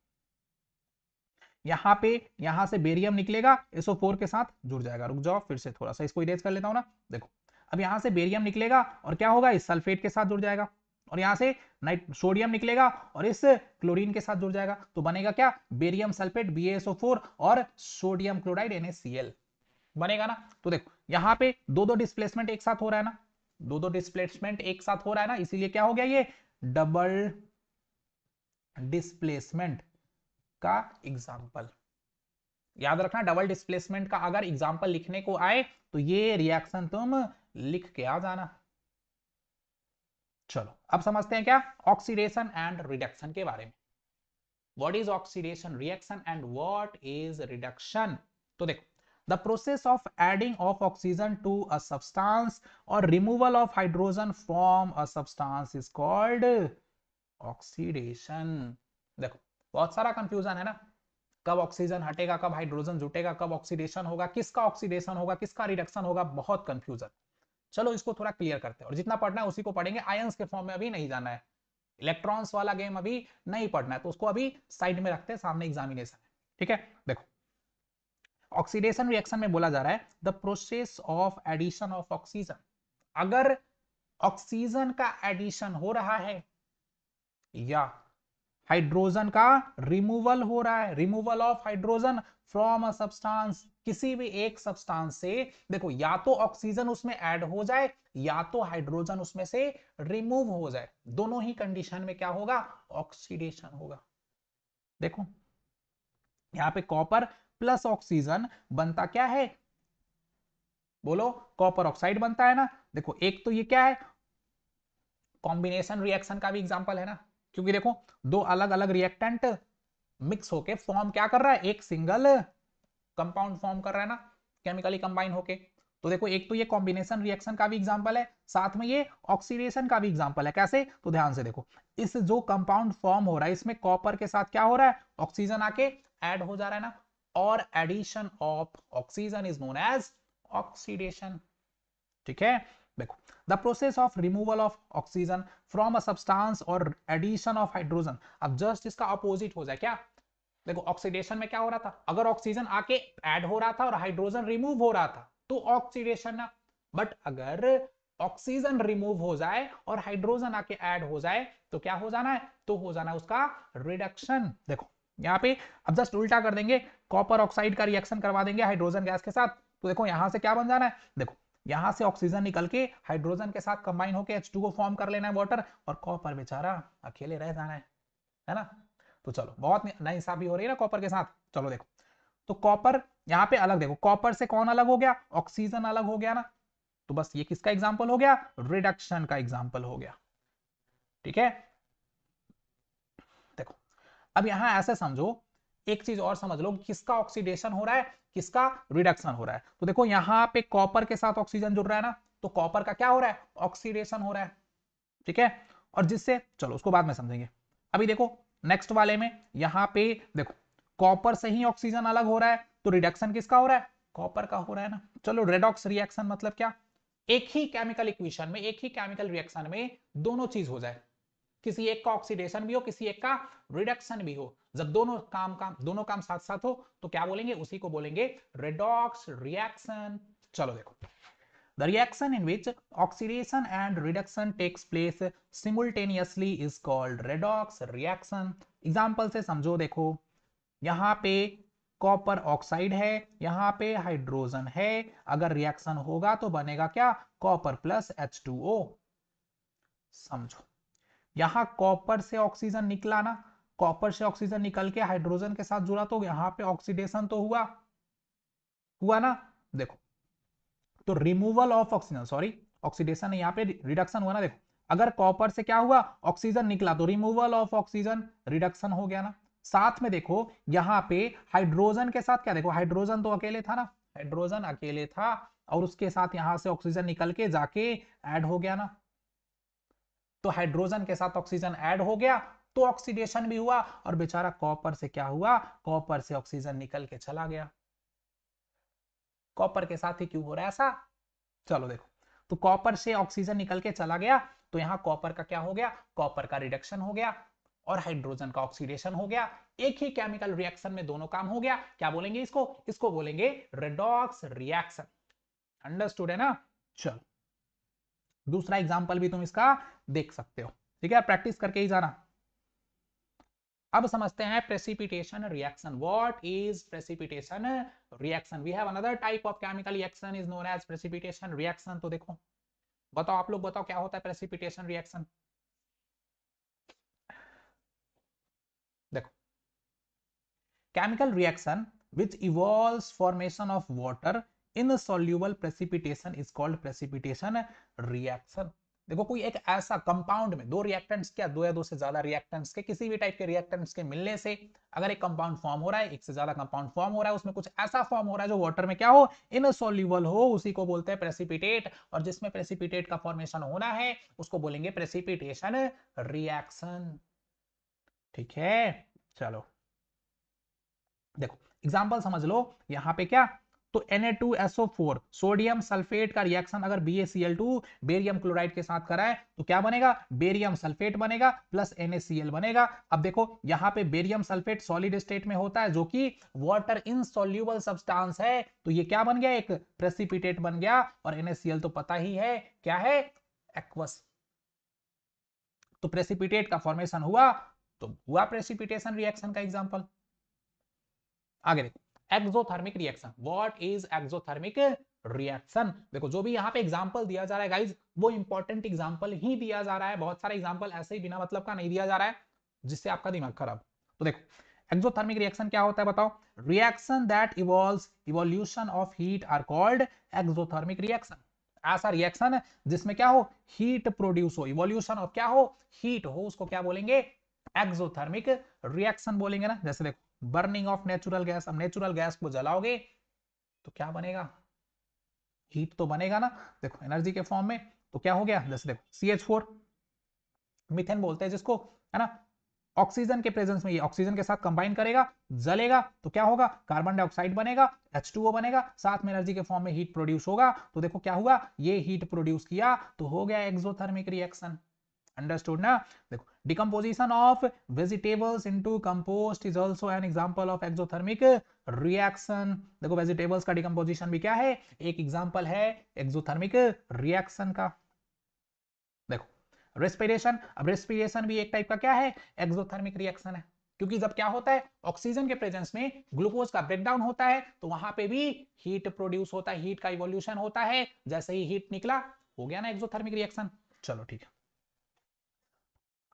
यहां से बेरियम निकलेगा, SO4 के साथ जुड़ जाएगा। रुक जाओ फिर से थोड़ा सा इसको इरेज कर लेता हूं ना। देखो अब यहां से बेरियम निकलेगा और क्या होगा, इस सल्फेट के साथ जुड़ जाएगा, और यहां से सोडियम निकलेगा और इस क्लोरीन के साथ जुड़ जाएगा, तो बनेगा क्या, बेरियम सल्फेट BaSO4 और सोडियम क्लोराइड NaCl बनेगा ना। तो देखो यहां पे दो दो डिस्प्लेसमेंट एक साथ हो रहा है ना, दो दो डिस्प्लेसमेंट एक साथ हो रहा है ना, इसीलिए क्या हो गया, ये डबल डिस्प्लेसमेंट का एग्जाम्पल। याद रखना डबल डिस्प्लेसमेंट का अगर एग्जाम्पल लिखने को आए तो ये रिएक्शन तुम लिख के आ जाना। चलो अब समझते हैं क्या, ऑक्सीडेशन एंड रिडक्शन के बारे में। What is oxidation reaction and what is reduction. तो देखो the process of adding of oxygen to a substance और removal of hydrogen from a substance is called oxidation. देखो बहुत सारा कंफ्यूजन है ना, कब ऑक्सीजन हटेगा, कब हाइड्रोजन जुटेगा, कब ऑक्सीडेशन होगा, किसका ऑक्सीडेशन होगा, किसका रिडक्शन होगा, बहुत कंफ्यूजन। चलो इसको थोड़ा क्लियर करते हैं, और जितना पढ़ना है उसी को पढ़ेंगे, आयंस के फॉर्म में अभी नहीं जाना है, इलेक्ट्रॉन्स वाला गेम अभी नहीं पढ़ना है, तो उसको अभी साइड में रखते हैं, सामने एग्जामिनेशन है। ठीक है, देखो ऑक्सीडेशन रिएक्शन में बोला जा रहा है the process of addition of oxygen. अगर ऑक्सीजन का एडिशन हो रहा है या हाइड्रोजन का रिमूवल हो रहा है, removal of hydrogen from a substance, किसी भी एक सब्सटेंस से, देखो या तो ऑक्सीजन उसमें ऐड हो जाए या तो हाइड्रोजन उसमें से रिमूव हो जाए, दोनों ही कंडीशन में क्या होगा, ऑक्सीडेशन होगा। देखो यहां पे कॉपर प्लस ऑक्सीजन बनता क्या है, बोलो कॉपर ऑक्साइड बनता है ना। देखो एक तो ये क्या है, कॉम्बिनेशन रिएक्शन का भी एग्जांपल है ना, क्योंकि देखो दो अलग अलग रिएक्टेंट मिक्स होके फॉर्म क्या कर रहा है, एक सिंगल कंपाउंड फॉर्म कर रहा है ना, केमिकली कंबाइन होके। तो देखो एक तो ये कॉम्बिनेशन रिएक्शन का भी एग्जांपल है, साथ में ये ऑक्सीडेशन का भी एग्जांपल है। कैसे, तो ध्यान से देखो, इस जो कंपाउंड फॉर्म हो रहा है इसमें कॉपर के साथ क्या हो रहा है, ऑक्सीजन आके ऐड हो जा रहा है ना, और addition of oxygen is known as oxidation. ठीक है, देखो the process of removal of oxygen from a substance और एडिशन ऑफ हाइड्रोजन। अब जस्ट इसका अपोजिट हो जाए क्या, देखो ऑक्सीडेशन में क्या हो रहा था, अगर ऑक्सीजन आके ऐड हो रहा था और हाइड्रोजन रिमूव हो रहा था तो ऑक्सीडेशन ना, बट अगर ऑक्सीजन रिमूव हो जाए और हाइड्रोजन आके ऐड हो जाए तो क्या हो जाना है, तो हो जाना है उसका रिडक्शन। देखो यहाँ पे अब जस्ट उल्टा कर देंगे, कॉपर ऑक्साइड का रिएक्शन करवा देंगे हाइड्रोजन गैस के साथ, तो देखो यहां से क्या बन जाना है, देखो यहां से ऑक्सीजन निकल के हाइड्रोजन के साथ कंबाइन होकर H2O फॉर्म कर लेना है वाटर, और कॉपर बेचारा अकेले रह जाना है ना। तो चलो बहुत नाइंसाफी हो रही है ना कॉपर के साथ। चलो देखो तो कॉपर यहां पे अलग, देखो कॉपर से कौन अलग हो गया, ऑक्सीजन अलग हो गया ना, तो बस ये किसका एग्जांपल हो गया, रिडक्शन का एग्जांपल हो गया। ठीक है, देखो अब यहां ऐसे समझो, एक चीज और समझ लो, किसका ऑक्सीडेशन हो रहा है, किसका रिडक्शन हो रहा है। तो देखो यहां पे कॉपर के साथ ऑक्सीजन जुड़ रहा है ना, तो कॉपर का क्या हो रहा है, ऑक्सीडेशन हो रहा है। ठीक है, और जिससे, चलो उसको बाद में समझेंगे, अभी देखो नेक्स्ट वाले में यहां पे देखो कॉपर से ही ऑक्सीजन अलग हो रहा है, तो रिडक्शन किसका हो रहा है, कॉपर का हो रहा है ना। चलो रेडॉक्स रिएक्शन मतलब क्या, एक ही केमिकल इक्वेशन में, एक ही केमिकल रिएक्शन में दोनों चीज हो जाए, किसी एक का ऑक्सीडेशन भी हो, किसी एक का रिडक्शन भी हो, जब दोनों काम साथ साथ हो तो क्या बोलेंगे, उसी को बोलेंगे रेडॉक्स रिएक्शन। चलो देखो the reaction in which oxidation and reduction takes place simultaneously is called redox reaction। Example से समझो, देखो यहां पे कॉपर ऑक्साइड है, यहां पे हाइड्रोजन है, अगर रिएक्शन होगा तो बनेगा क्या, कॉपर प्लस H2O। समझो यहां कॉपर से ऑक्सीजन निकला ना, कॉपर से ऑक्सीजन निकल के हाइड्रोजन के साथ जुड़ा, तो यहां पे ऑक्सीडेशन तो हुआ हुआ ना। देखो तो removal of oxygen, sorry oxidation यहाँ पे रिडक्शन हुआ ना। देखो अगर कॉपर से क्या हुआ, ऑक्सीजन निकला तो रिमूवल ऑफ ऑक्सीजन, रिडक्शन हो गया ना। साथ में देखो यहाँ पे हाइड्रोजन के साथ क्या, देखो हाइड्रोजन तो अकेले था ना, हाइड्रोजन अकेले था और उसके साथ यहां से ऑक्सीजन निकल के जाके ऐड हो गया ना। तो हाइड्रोजन के साथ ऑक्सीजन ऐड हो गया तो ऑक्सीडेशन भी हुआ और बेचारा कॉपर से क्या हुआ, कॉपर से ऑक्सीजन निकल के चला गया। कॉपर के साथ ही क्यों हो रहा है ऐसा, चलो देखो। तो कॉपर से ऑक्सीजन निकल के चला गया तो यहां कॉपर का क्या हो गया, कॉपर का रिडक्शन हो गया और हाइड्रोजन का ऑक्सीडेशन हो गया। एक ही केमिकल रिएक्शन में दोनों काम हो गया। क्या बोलेंगे इसको, इसको बोलेंगे रेडॉक्स रिएक्शन। अंडरस्टूड है ना। चलो दूसरा एग्जांपल भी तुम इसका देख सकते हो, ठीक है, प्रैक्टिस करके ही जाना। अब समझते हैं precipitation reaction. What is precipitation reaction? We have another type of chemical reaction is known as precipitation reaction. तो देखो बताओ, आप लोग बताओ क्या होता है प्रेसिपिटेशन रिएक्शन। देखो chemical reaction which involves formation of water in a soluble precipitation is called precipitation reaction। देखो कोई एक ऐसा कंपाउंड में दो रिएक्टेंट्स, क्या दो या दो से ज्यादा रिएक्टेंट्स के, किसी भी टाइप के रिएक्टेंट्स के मिलने से अगर एक कंपाउंड फॉर्म हो रहा है, एक से ज्यादा कंपाउंड फॉर्म हो रहा है, उसमें कुछ ऐसा फॉर्म हो रहा है जो वाटर में क्या हो, इनसॉल्युबल हो, उसी को बोलते हैं प्रेसिपिटेट। और जिसमें प्रेसिपिटेट का फॉर्मेशन होना है उसको बोलेंगे प्रेसिपिटेशन रिएक्शन। ठीक है, चलो देखो एग्जांपल समझ लो। यहां पे क्या, तो Na2SO4 सोडियम सल्फेट का रिएक्शन अगर BaCl2 बेरियम क्लोराइड के साथ करा है तो क्या बनेगा, बेरियम सल्फेट बनेगा प्लस NaCl बनेगा। अब देखो यहां पे बेरियम सल्फेट सॉलिड स्टेट में होता है जो कि वाटर इनसॉल्युबल सब्सटेंस है, तो ये क्या बन गया, एक प्रेसिपिटेट बन गया। और NaCl तो पता ही है क्या है, एक्वस। तो प्रेसिपिटेट का फॉर्मेशन हुआ तो हुआ प्रेसिपिटेशन रिएक्शन का एग्जांपल। आगे देखो exothermic reaction. What is exothermic reaction? देखो जो भी यहाँ पे एग्जांपल दिया जा रहा है गाइज वो इंपॉर्टेंट एग्जांपल ही दिया जा रहा है। बहुत सारे एग्जांपल ऐसे ही बिना मतलब का नहीं दिया जा रहा है जिससे आपका दिमाग खराब। तो देखो एक्सोथर्मिक रिएक्शन क्या होता है बताओ। Reaction that involves evolution of heat are called exothermic reaction. ऐसा रिएक्शन जिसमें क्या हो, हीट प्रोड्यूस हो, इवोल्यूशन ऑफ क्या हो, हीट हो, उसको क्या बोलेंगे, एक्सोथर्मिक रिएक्शन बोलेंगे ना। जैसे देखो बर्निंग ऑफ नेचुरल गैस, अब नेचुरल गैस को जलाओगे तो क्या बनेगा, हीट तो बनेगा ना, देखो एनर्जी के फॉर्म में। तो क्या हो गया, जैसे देखो CH4 मीथेन बोलते हैं जिसको, है ना। ऑक्सीजन के प्रेजेंस में ये ऑक्सीजन के साथ कंबाइन करेगा, जलेगा तो क्या होगा, कार्बन डाइऑक्साइड बनेगा, H2O बनेगा, साथ में एनर्जी के फॉर्म में हीट प्रोड्यूस होगा। तो देखो क्या हुआ, ये हीट प्रोड्यूस किया तो हो गया एक्सोथर्मिक रिएक्शन। अंडरस्टूड ना। देखो decomposition of vegetables into compost is also an example of exothermic reaction. देखो वेजिटेबल्स का डिकम्पोजिशन भी क्या है, एक एग्जांपल है एक्सोथर्मिक रिएक्शन का। देखो रेस्पिरेशन, अब रेस्पिरेशन भी एक टाइप का क्या है, एक्सोथर्मिक रिएक्शन है। क्योंकि जब क्या होता है ऑक्सीजन के प्रेजेंस में ग्लूकोज का ब्रेकडाउन होता है तो वहां पे भी हीट प्रोड्यूस होता है, हीट का इवोल्यूशन होता है। जैसे ही हीट निकला हो गया ना एक्सोथर्मिक रिएक्शन। चलो ठीक है,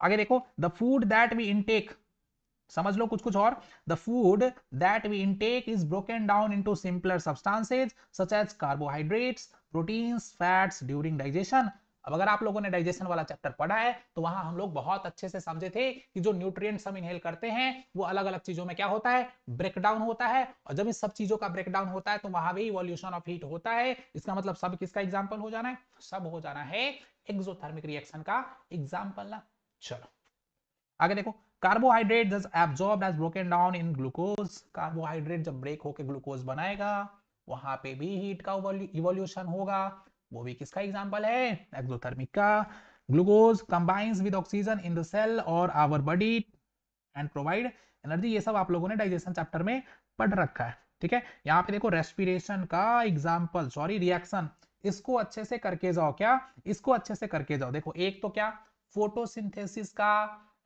आगे देखो the food that we intake, समझ लो कुछ कुछ और। The food that we intake is broken down into simpler substances such as carbohydrates, proteins, fats during digestion. अब अगर आप लोगों ने डाइजेशन वाला चैप्टर पढ़ा है तो वहां हम लोग बहुत अच्छे से समझे थे कि जो न्यूट्रिएंट्स हम इनहेल करते हैं वो अलग अलग चीजों में क्या होता है, ब्रेकडाउन होता है। और जब इस सब चीजों का ब्रेकडाउन होता है तो वहां भी इवोल्यूशन ऑफ हीट होता है। इसका मतलब सब किसका एग्जाम्पल हो जाना है, सब हो जाना है एक्सोथर्मिक रिएक्शन का एग्जाम्पल ना। चलो आगे देखो कार्बोहाइड्रेट जब absorbed as broken down in glucose, carbohydrate जब ब्रेक होकर ग्लूकोज बनाएगा वहां पे भी हीट का इवोल्यूशन होगा। वो भी किसका एग्जांपल है, एक्सोथर्मिक का। Glucose combines with oxygen in the cell और our body and provide energy. ये सब आप लोगों ने डाइजेशन चैप्टर में पढ़ रखा है, ठीक है। यहाँ पे देखो रेस्पिरेशन का एग्जाम्पल, सॉरी रिएक्शन, इसको अच्छे से करके जाओ। क्या, इसको अच्छे से करके जाओ। देखो एक तो क्या, फोटोसिंथेसिस का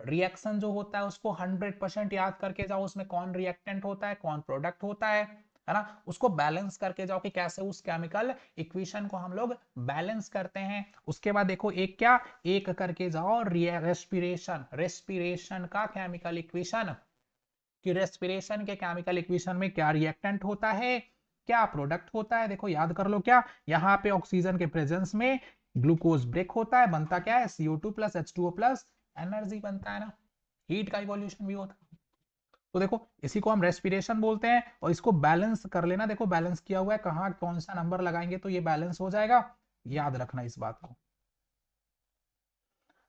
रिएक्शन जो होता है उसको 100% याद करके जाओ। उसमें कौन रिएक्टेंट होता है, कौन प्रोडक्ट होता है ना। उसको बैलेंस करके जाओ कि कैसे उस केमिकल इक्वेशन को हम लोग बैलेंस करते हैं। उसके बाद देखो एक क्या, एक करके जाओ रेस्पिरेशन, रेस्पिरेशन का केमिकल इक्वेशन, कि रेस्पिरेशन के केमिकल इक्वेशन में क्या रिएक्टेंट होता है, क्या प्रोडक्ट होता है। देखो याद कर लो, क्या यहाँ पे ऑक्सीजन के प्रेजेंस में ग्लूकोज ब्रेक होता है, बनता क्या है, CO2 plus H2O plus energy बनता है ना, हीट का इवोल्यूशन भी होता है। तो देखो इसी को हम रेस्पिरेशन बोलते हैं, और इसको बैलेंस कर लेना, देखो बैलेंस किया हुआ है, कहाँ कौन सा नंबर लगाएंगे तो ये बैलेंस हो जाएगा, याद रखना इस बात को।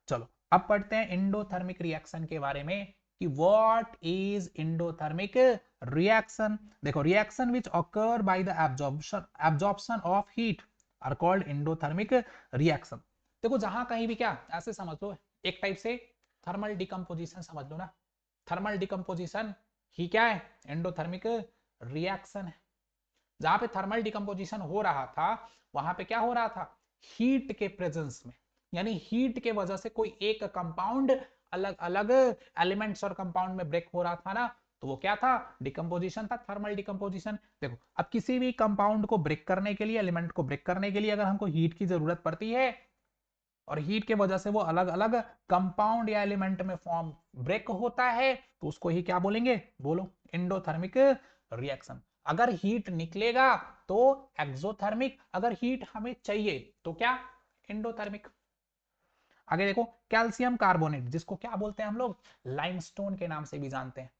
चलो अब पढ़ते हैं इंडोथर्मिक रिएक्शन के बारे में कि व्हाट इज इंडोथर्मिक रिएक्शन। देखो reaction which occur by the absorption of heat are called endothermic reaction. देखो जहां कहीं भी क्या ऐसे समझ लो, एक टाइप से थर्मल डिकम्पोजिशन समझ लो ना, थर्मल डिकम्पोजिशन ही क्या है, एंडोथर्मिक रिएक्शन है। जहां पे थर्मल डिकम्पोजिशन हो रहा था वहां पे क्या हो रहा था, हीट के प्रेजेंस में, यानी हीट के वजह से कोई एक कंपाउंड अलग अलग एलिमेंट्स और कंपाउंड में ब्रेक हो रहा था ना, तो वो क्या था, डिकम्पोजिशन था, थर्मल डिकम्पोजिशन। देखो अब किसी भी कंपाउंड को ब्रेक करने के लिए, एलिमेंट को ब्रेक करने के लिए अगर हमको हीट की जरूरत पड़ती है और हीट के वजह से वो अलग अलग कंपाउंड या एलिमेंट में फॉर्म ब्रेक होता है, तो उसको ही क्या बोलेंगे, बोलो एंडोथर्मिक रिएक्शन। अगर हीट निकलेगा तो एक्सोथर्मिक, अगर हीट हमें चाहिए तो क्या, एंडोथर्मिक। आगे देखो कैल्शियम कार्बोनेट, जिसको क्या बोलते हैं हम लोग, लाइमस्टोन के नाम से भी जानते हैं।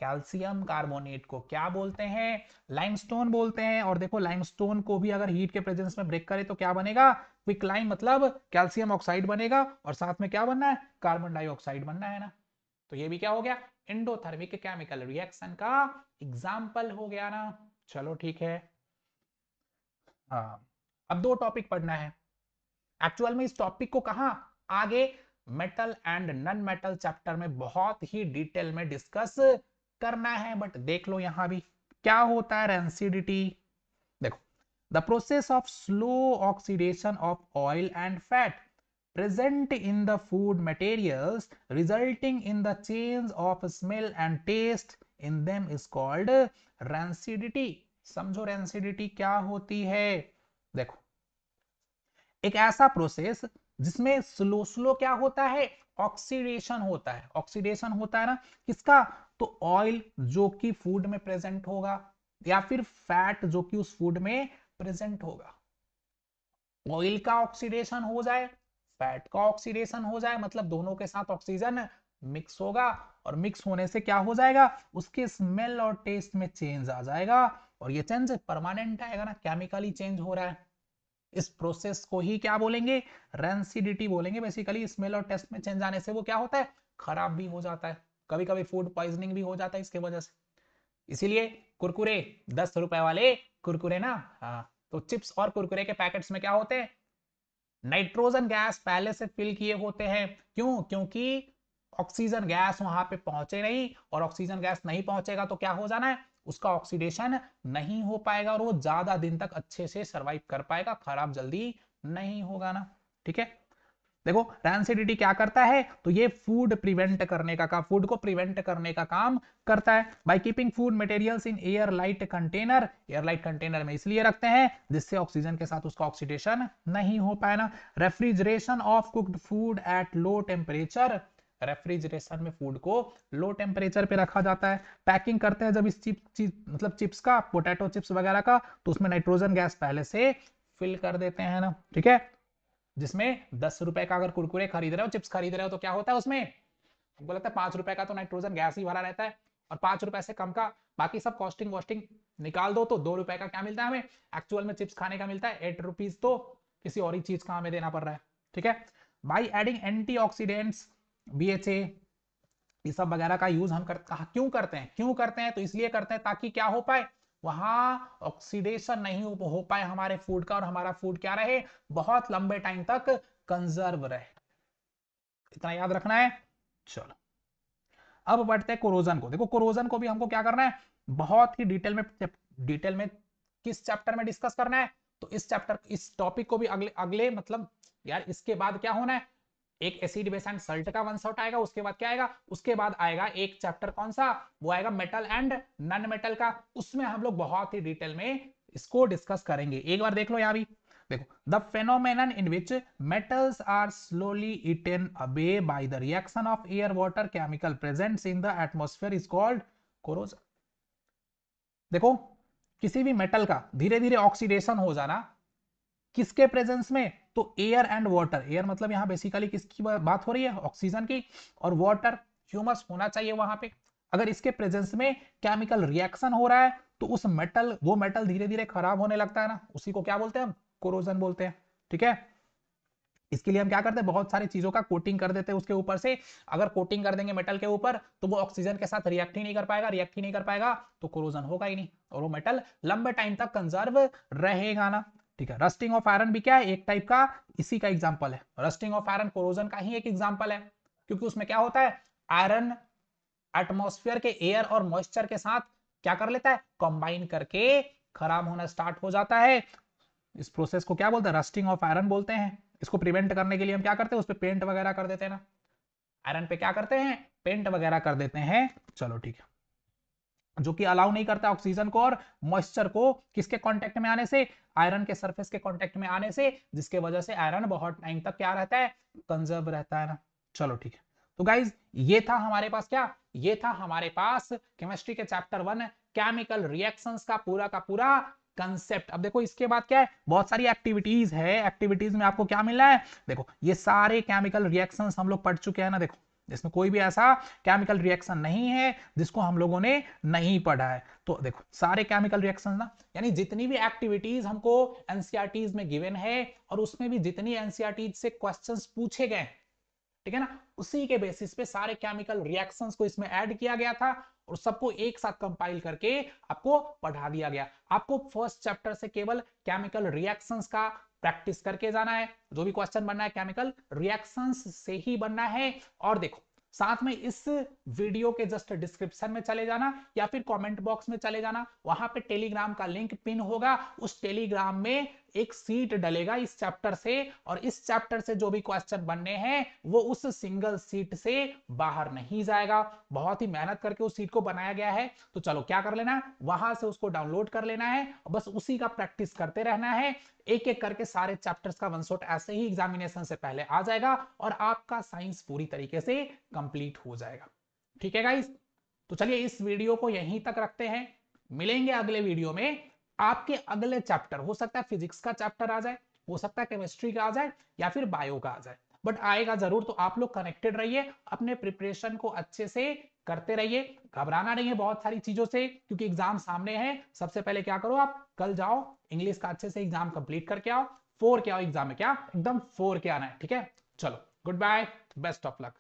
कैल्शियम कार्बोनेट को क्या बोलते हैं, लाइमस्टोन बोलते हैं। और देखो लाइमस्टोन को भी अगर हीट के प्रेजेंस में ब्रेक करे तो क्या बनेगा, क्विकलाइम, मतलब कैल्शियम ऑक्साइड बनेगा, और साथ में क्या बनना है, कार्बन डाइऑक्साइड बनना है ना। तो ये भी क्या हो गया, एंडोथर्मिक केमिकल रिएक्शन का एग्जाम्पल हो गया ना। चलो ठीक है। हाँ अब दो टॉपिक पढ़ना है। एक्चुअल में इस टॉपिक को कहा आगे metal and non metal chapter में बहुत ही डिटेल में डिस्कस करना है, बट देख लो यहां भी क्या होता है, रेंसिडिटी। देखो the process of slow oxidation of oil and fat present in the food materials resulting in the change of smell and taste in them is called rancidity। समझो रेंसिडिटी क्या होती है। देखो एक ऐसा प्रोसेस जिसमें स्लो स्लो क्या होता है, ऑक्सीडेशन होता है, ऑक्सीडेशन होता है ना, किसका, तो ऑयल जो कि फूड में प्रेजेंट होगा, या फिर फैट जो कि उस फूड में प्रेजेंट होगा। ऑयल का ऑक्सीडेशन हो जाए, फैट का ऑक्सीडेशन हो जाए, मतलब दोनों के साथ ऑक्सीजन मिक्स होगा, और मिक्स होने से क्या हो जाएगा, उसके स्मेल और टेस्ट में चेंज आ जाएगा, और ये चेंज परमानेंट आएगा ना, केमिकली चेंज हो रहा है। इस प्रोसेस को ही क्या बोलेंगे, रेंसिडिटी बोलेंगे। बेसिकली स्मेल और टेस्ट में चेंज आने से वो क्या होता है, खराब भी हो जाता है, कभी कभी फूड पॉइजनिंग भी हो जाता है इसके वजह से। इसीलिए कुरकुरे 10 रुपए वाले कुरकुरे ना, हाँ, तो चिप्स और कुरकुरे के पैकेट्स में क्या होते हैं, नाइट्रोजन गैस पहले से फिल किए होते हैं। क्यों, क्योंकि ऑक्सीजन गैस वहां पे पहुंचे नहीं, और ऑक्सीजन गैस नहीं पहुंचेगा तो क्या हो जाना है, उसका ऑक्सीडेशन नहीं हो पाएगा, और वो ज्यादा दिन तक अच्छे से सरवाइव कर पाएगा, खराब जल्दी नहीं होगा ना। ठीक है, देखो रैंसिडिटी क्या करता है, तो ये फूड प्रिवेंट करने का काम, फूड को प्रिवेंट करने का काम करता है by keeping food materials in air light container. Air light container में इसलिए रखते हैं जिससे ऑक्सीजन के साथ उसका ऑक्सीडेशन नहीं हो पाए ना। Refrigeration of cooked food at low temperature, refrigeration में फूड को लो टेम्परेचर पे रखा जाता है। पैकिंग करते हैं जब इस मतलब चिप्स का, पोटैटो चिप्स वगैरह का, तो उसमें नाइट्रोजन गैस पहले से फिल कर देते हैं ना। ठीक है, जिसमें 10 रुपए का अगर कुरकुरे खरीद रहे हो, चिप्स खरीद रहे हो, तो क्या होता है उसमें, हमको लगता है 5 रुपए का तो नाइट्रोजन गैस ही भरा रहता है, और 5 रुपए से कम का बाकी सब कॉस्टिंग वॉस्टिंग निकाल दो तो 2 रुपए का क्या मिलता है हमें, एक्चुअल में चिप्स खाने का मिलता है 8 रुपीज, तो किसी और ही चीज का हमें देना पड़ रहा है। ठीक है, बाई एडिंग एंटीऑक्सीडेंट्स, BHA, ये सब वगैरह का यूज हम क्यों करते हैं, क्यों करते हैं, तो इसलिए करते हैं ताकि क्या हो पाए, वहां ऑक्सीडेशन नहीं हो पाए हमारे फूड का, और हमारा फूड क्या रहे, बहुत लंबे टाइम तक कंजर्व रहे। इतना याद रखना है। चलो अब बढ़ते हैं कोरोजन को। देखो कोरोजन को भी हमको क्या करना है, बहुत ही डिटेल में किस चैप्टर में डिस्कस करना है, तो इस चैप्टर, इस टॉपिक को भी अगले अगले मतलब यार इसके बाद क्या होना है, एक एसिड बेस एंड सल्ट का वन शॉट आएगा, उसके बाद क्या आएगा, उसके बाद आएगा एक चैप्टर कौन सा, वो आएगा मेटल एंड नॉन मेटल का, उसमें हम लोग बहुत ही डिटेल में इसको डिस्कस करेंगे। एक बार देख लो यहाँ भी, देखो the phenomenon in which metals are slowly eaten away by the reaction of air water chemical present in the atmosphere is called corrosion। देखो किसी भी मेटल का धीरे धीरे ऑक्सीडेशन हो जाना, किसके प्रेजेंस में? तो एयर एंड वाटर। एयर मतलब यहाँ बेसिकली किसकी बात हो रही है? ऑक्सीजन की। और वाटर ह्यूमस होना चाहिए वहां पे। अगर इसके प्रेजेंस में केमिकल रिएक्शन हो रहा है तो उस मेटल, वो मेटल धीरे धीरे खराब होने लगता है ना, उसी को क्या बोलते हैं हम? कोरोजन बोलते हैं। ठीक है, इसके लिए हम क्या करते हैं? बहुत सारी चीजों का कोटिंग कर देते हैं उसके ऊपर से। अगर कोटिंग कर देंगे मेटल के ऊपर तो वो ऑक्सीजन के साथ रिएक्ट ही नहीं कर पाएगा, रिएक्ट ही नहीं कर पाएगा तो कोरोजन होगा ही नहीं, और वो मेटल लंबे टाइम तक कंजर्व रहेगा ना। ठीक है, रस्टिंग ऑफ आयरन भी क्या है? एक टाइप का इसी का एग्जांपल है। रस्टिंग ऑफ आयरन कोरोजन का ही एक एग्जांपल है, क्योंकि उसमें क्या होता है? आयरन एटमॉस्फेयर के एयर और मॉइस्चर के साथ क्या कर लेता है? कंबाइन करके खराब होना स्टार्ट हो जाता है। इस प्रोसेस को क्या बोलते हैं? रस्टिंग ऑफ आयरन बोलते हैं। इसको प्रिवेंट करने के लिए हम क्या करते हैं? उस पर पेंट वगैरह कर देते हैं ना। आयरन पे क्या करते हैं? पेंट वगैरह कर देते हैं। चलो ठीक है, जो कि अलाउ नहीं करता ऑक्सीजन को और मॉइस्चर को किसके कांटेक्ट में आने से? आयरन के सरफेस के कांटेक्ट में आने से, जिसके वजह से आयरन बहुत टाइम तक क्या रहता है? कंजर्व रहता है ना। चलो ठीक है, तो गाइज ये था हमारे पास क्या? ये था हमारे पास केमिस्ट्री के चैप्टर 1 केमिकल रिएक्शंस का पूरा कंसेप्ट। अब देखो इसके बाद क्या है? बहुत सारी एक्टिविटीज है। एक्टिविटीज में आपको क्या मिल रहा है? देखो ये सारे केमिकल रिएक्शंस हम लोग पढ़ चुके हैं ना। देखो इसमें कोई भी ऐसा केमिकल रिएक्शन नहीं है जिसको हम लोगों ने नहीं पढ़ा है। तो देखो सारे केमिकल रिएक्शंस ना, यानी जितनी भी एक्टिविटीज हमको एनसीईआरटीज में गिवन है और उसमें भी जितनी एनसीईआरटीज से क्वेश्चंस पूछे गए, ठीक है ना, उसी के बेसिस पे सारे केमिकल रिएक्शंस को इसमें ऐड किया गया था और सबको एक साथ कंपाइल करके आपको पढ़ा दिया गया। आपको फर्स्ट चैप्टर से केवल केमिकल रिएक्शंस का प्रैक्टिस करके जाना है। जो भी क्वेश्चन बनना है केमिकल रिएक्शंस से ही बनना है। और देखो साथ में इस वीडियो के जस्ट डिस्क्रिप्शन में चले जाना या फिर कमेंट बॉक्स में चले जाना, वहां पे टेलीग्राम का लिंक पिन होगा। उस टेलीग्राम में एक सीट डलेगा इस चैप्टर से, और इस चैप्टर से जो भी क्वेश्चन बनने हैं वो उस सिंगल सीट से बाहर नहीं जाएगा। बहुत ही मेहनत करके उस सीट को बनाया गया है। तो चलो क्या कर लेना है, वहां से उसको डाउनलोड कर लेना है, बस उसी का प्रैक्टिस करते रहना है। एक एक करके सारे चैप्टर्स का वन शॉट ऐसे ही एग्जामिनेशन से पहले आ जाएगा और आपका साइंस पूरी तरीके से कंप्लीट हो जाएगा। ठीक है गाइस, तो चलिए इस वीडियो को यहीं तक रखते हैं। मिलेंगे अगले वीडियो में। आपके अगले चैप्टर, हो सकता है फिजिक्स का चैप्टर आ जाए, हो सकता है केमिस्ट्री का आ जाए या फिर बायो का आ जाए, बट आएगा जरूर। तो आप लोग कनेक्टेड रहिए, अपने प्रिपरेशन को अच्छे से करते रहिए, घबराना नहीं है बहुत सारी चीजों से, क्योंकि एग्जाम सामने है। सबसे पहले क्या करो, आप कल जाओ इंग्लिश का अच्छे से एग्जाम कंप्लीट करके आओ। 4 के आओ एग्जाम में, क्या एकदम 4 के आना है। ठीक है, चलो good bye, best of luck.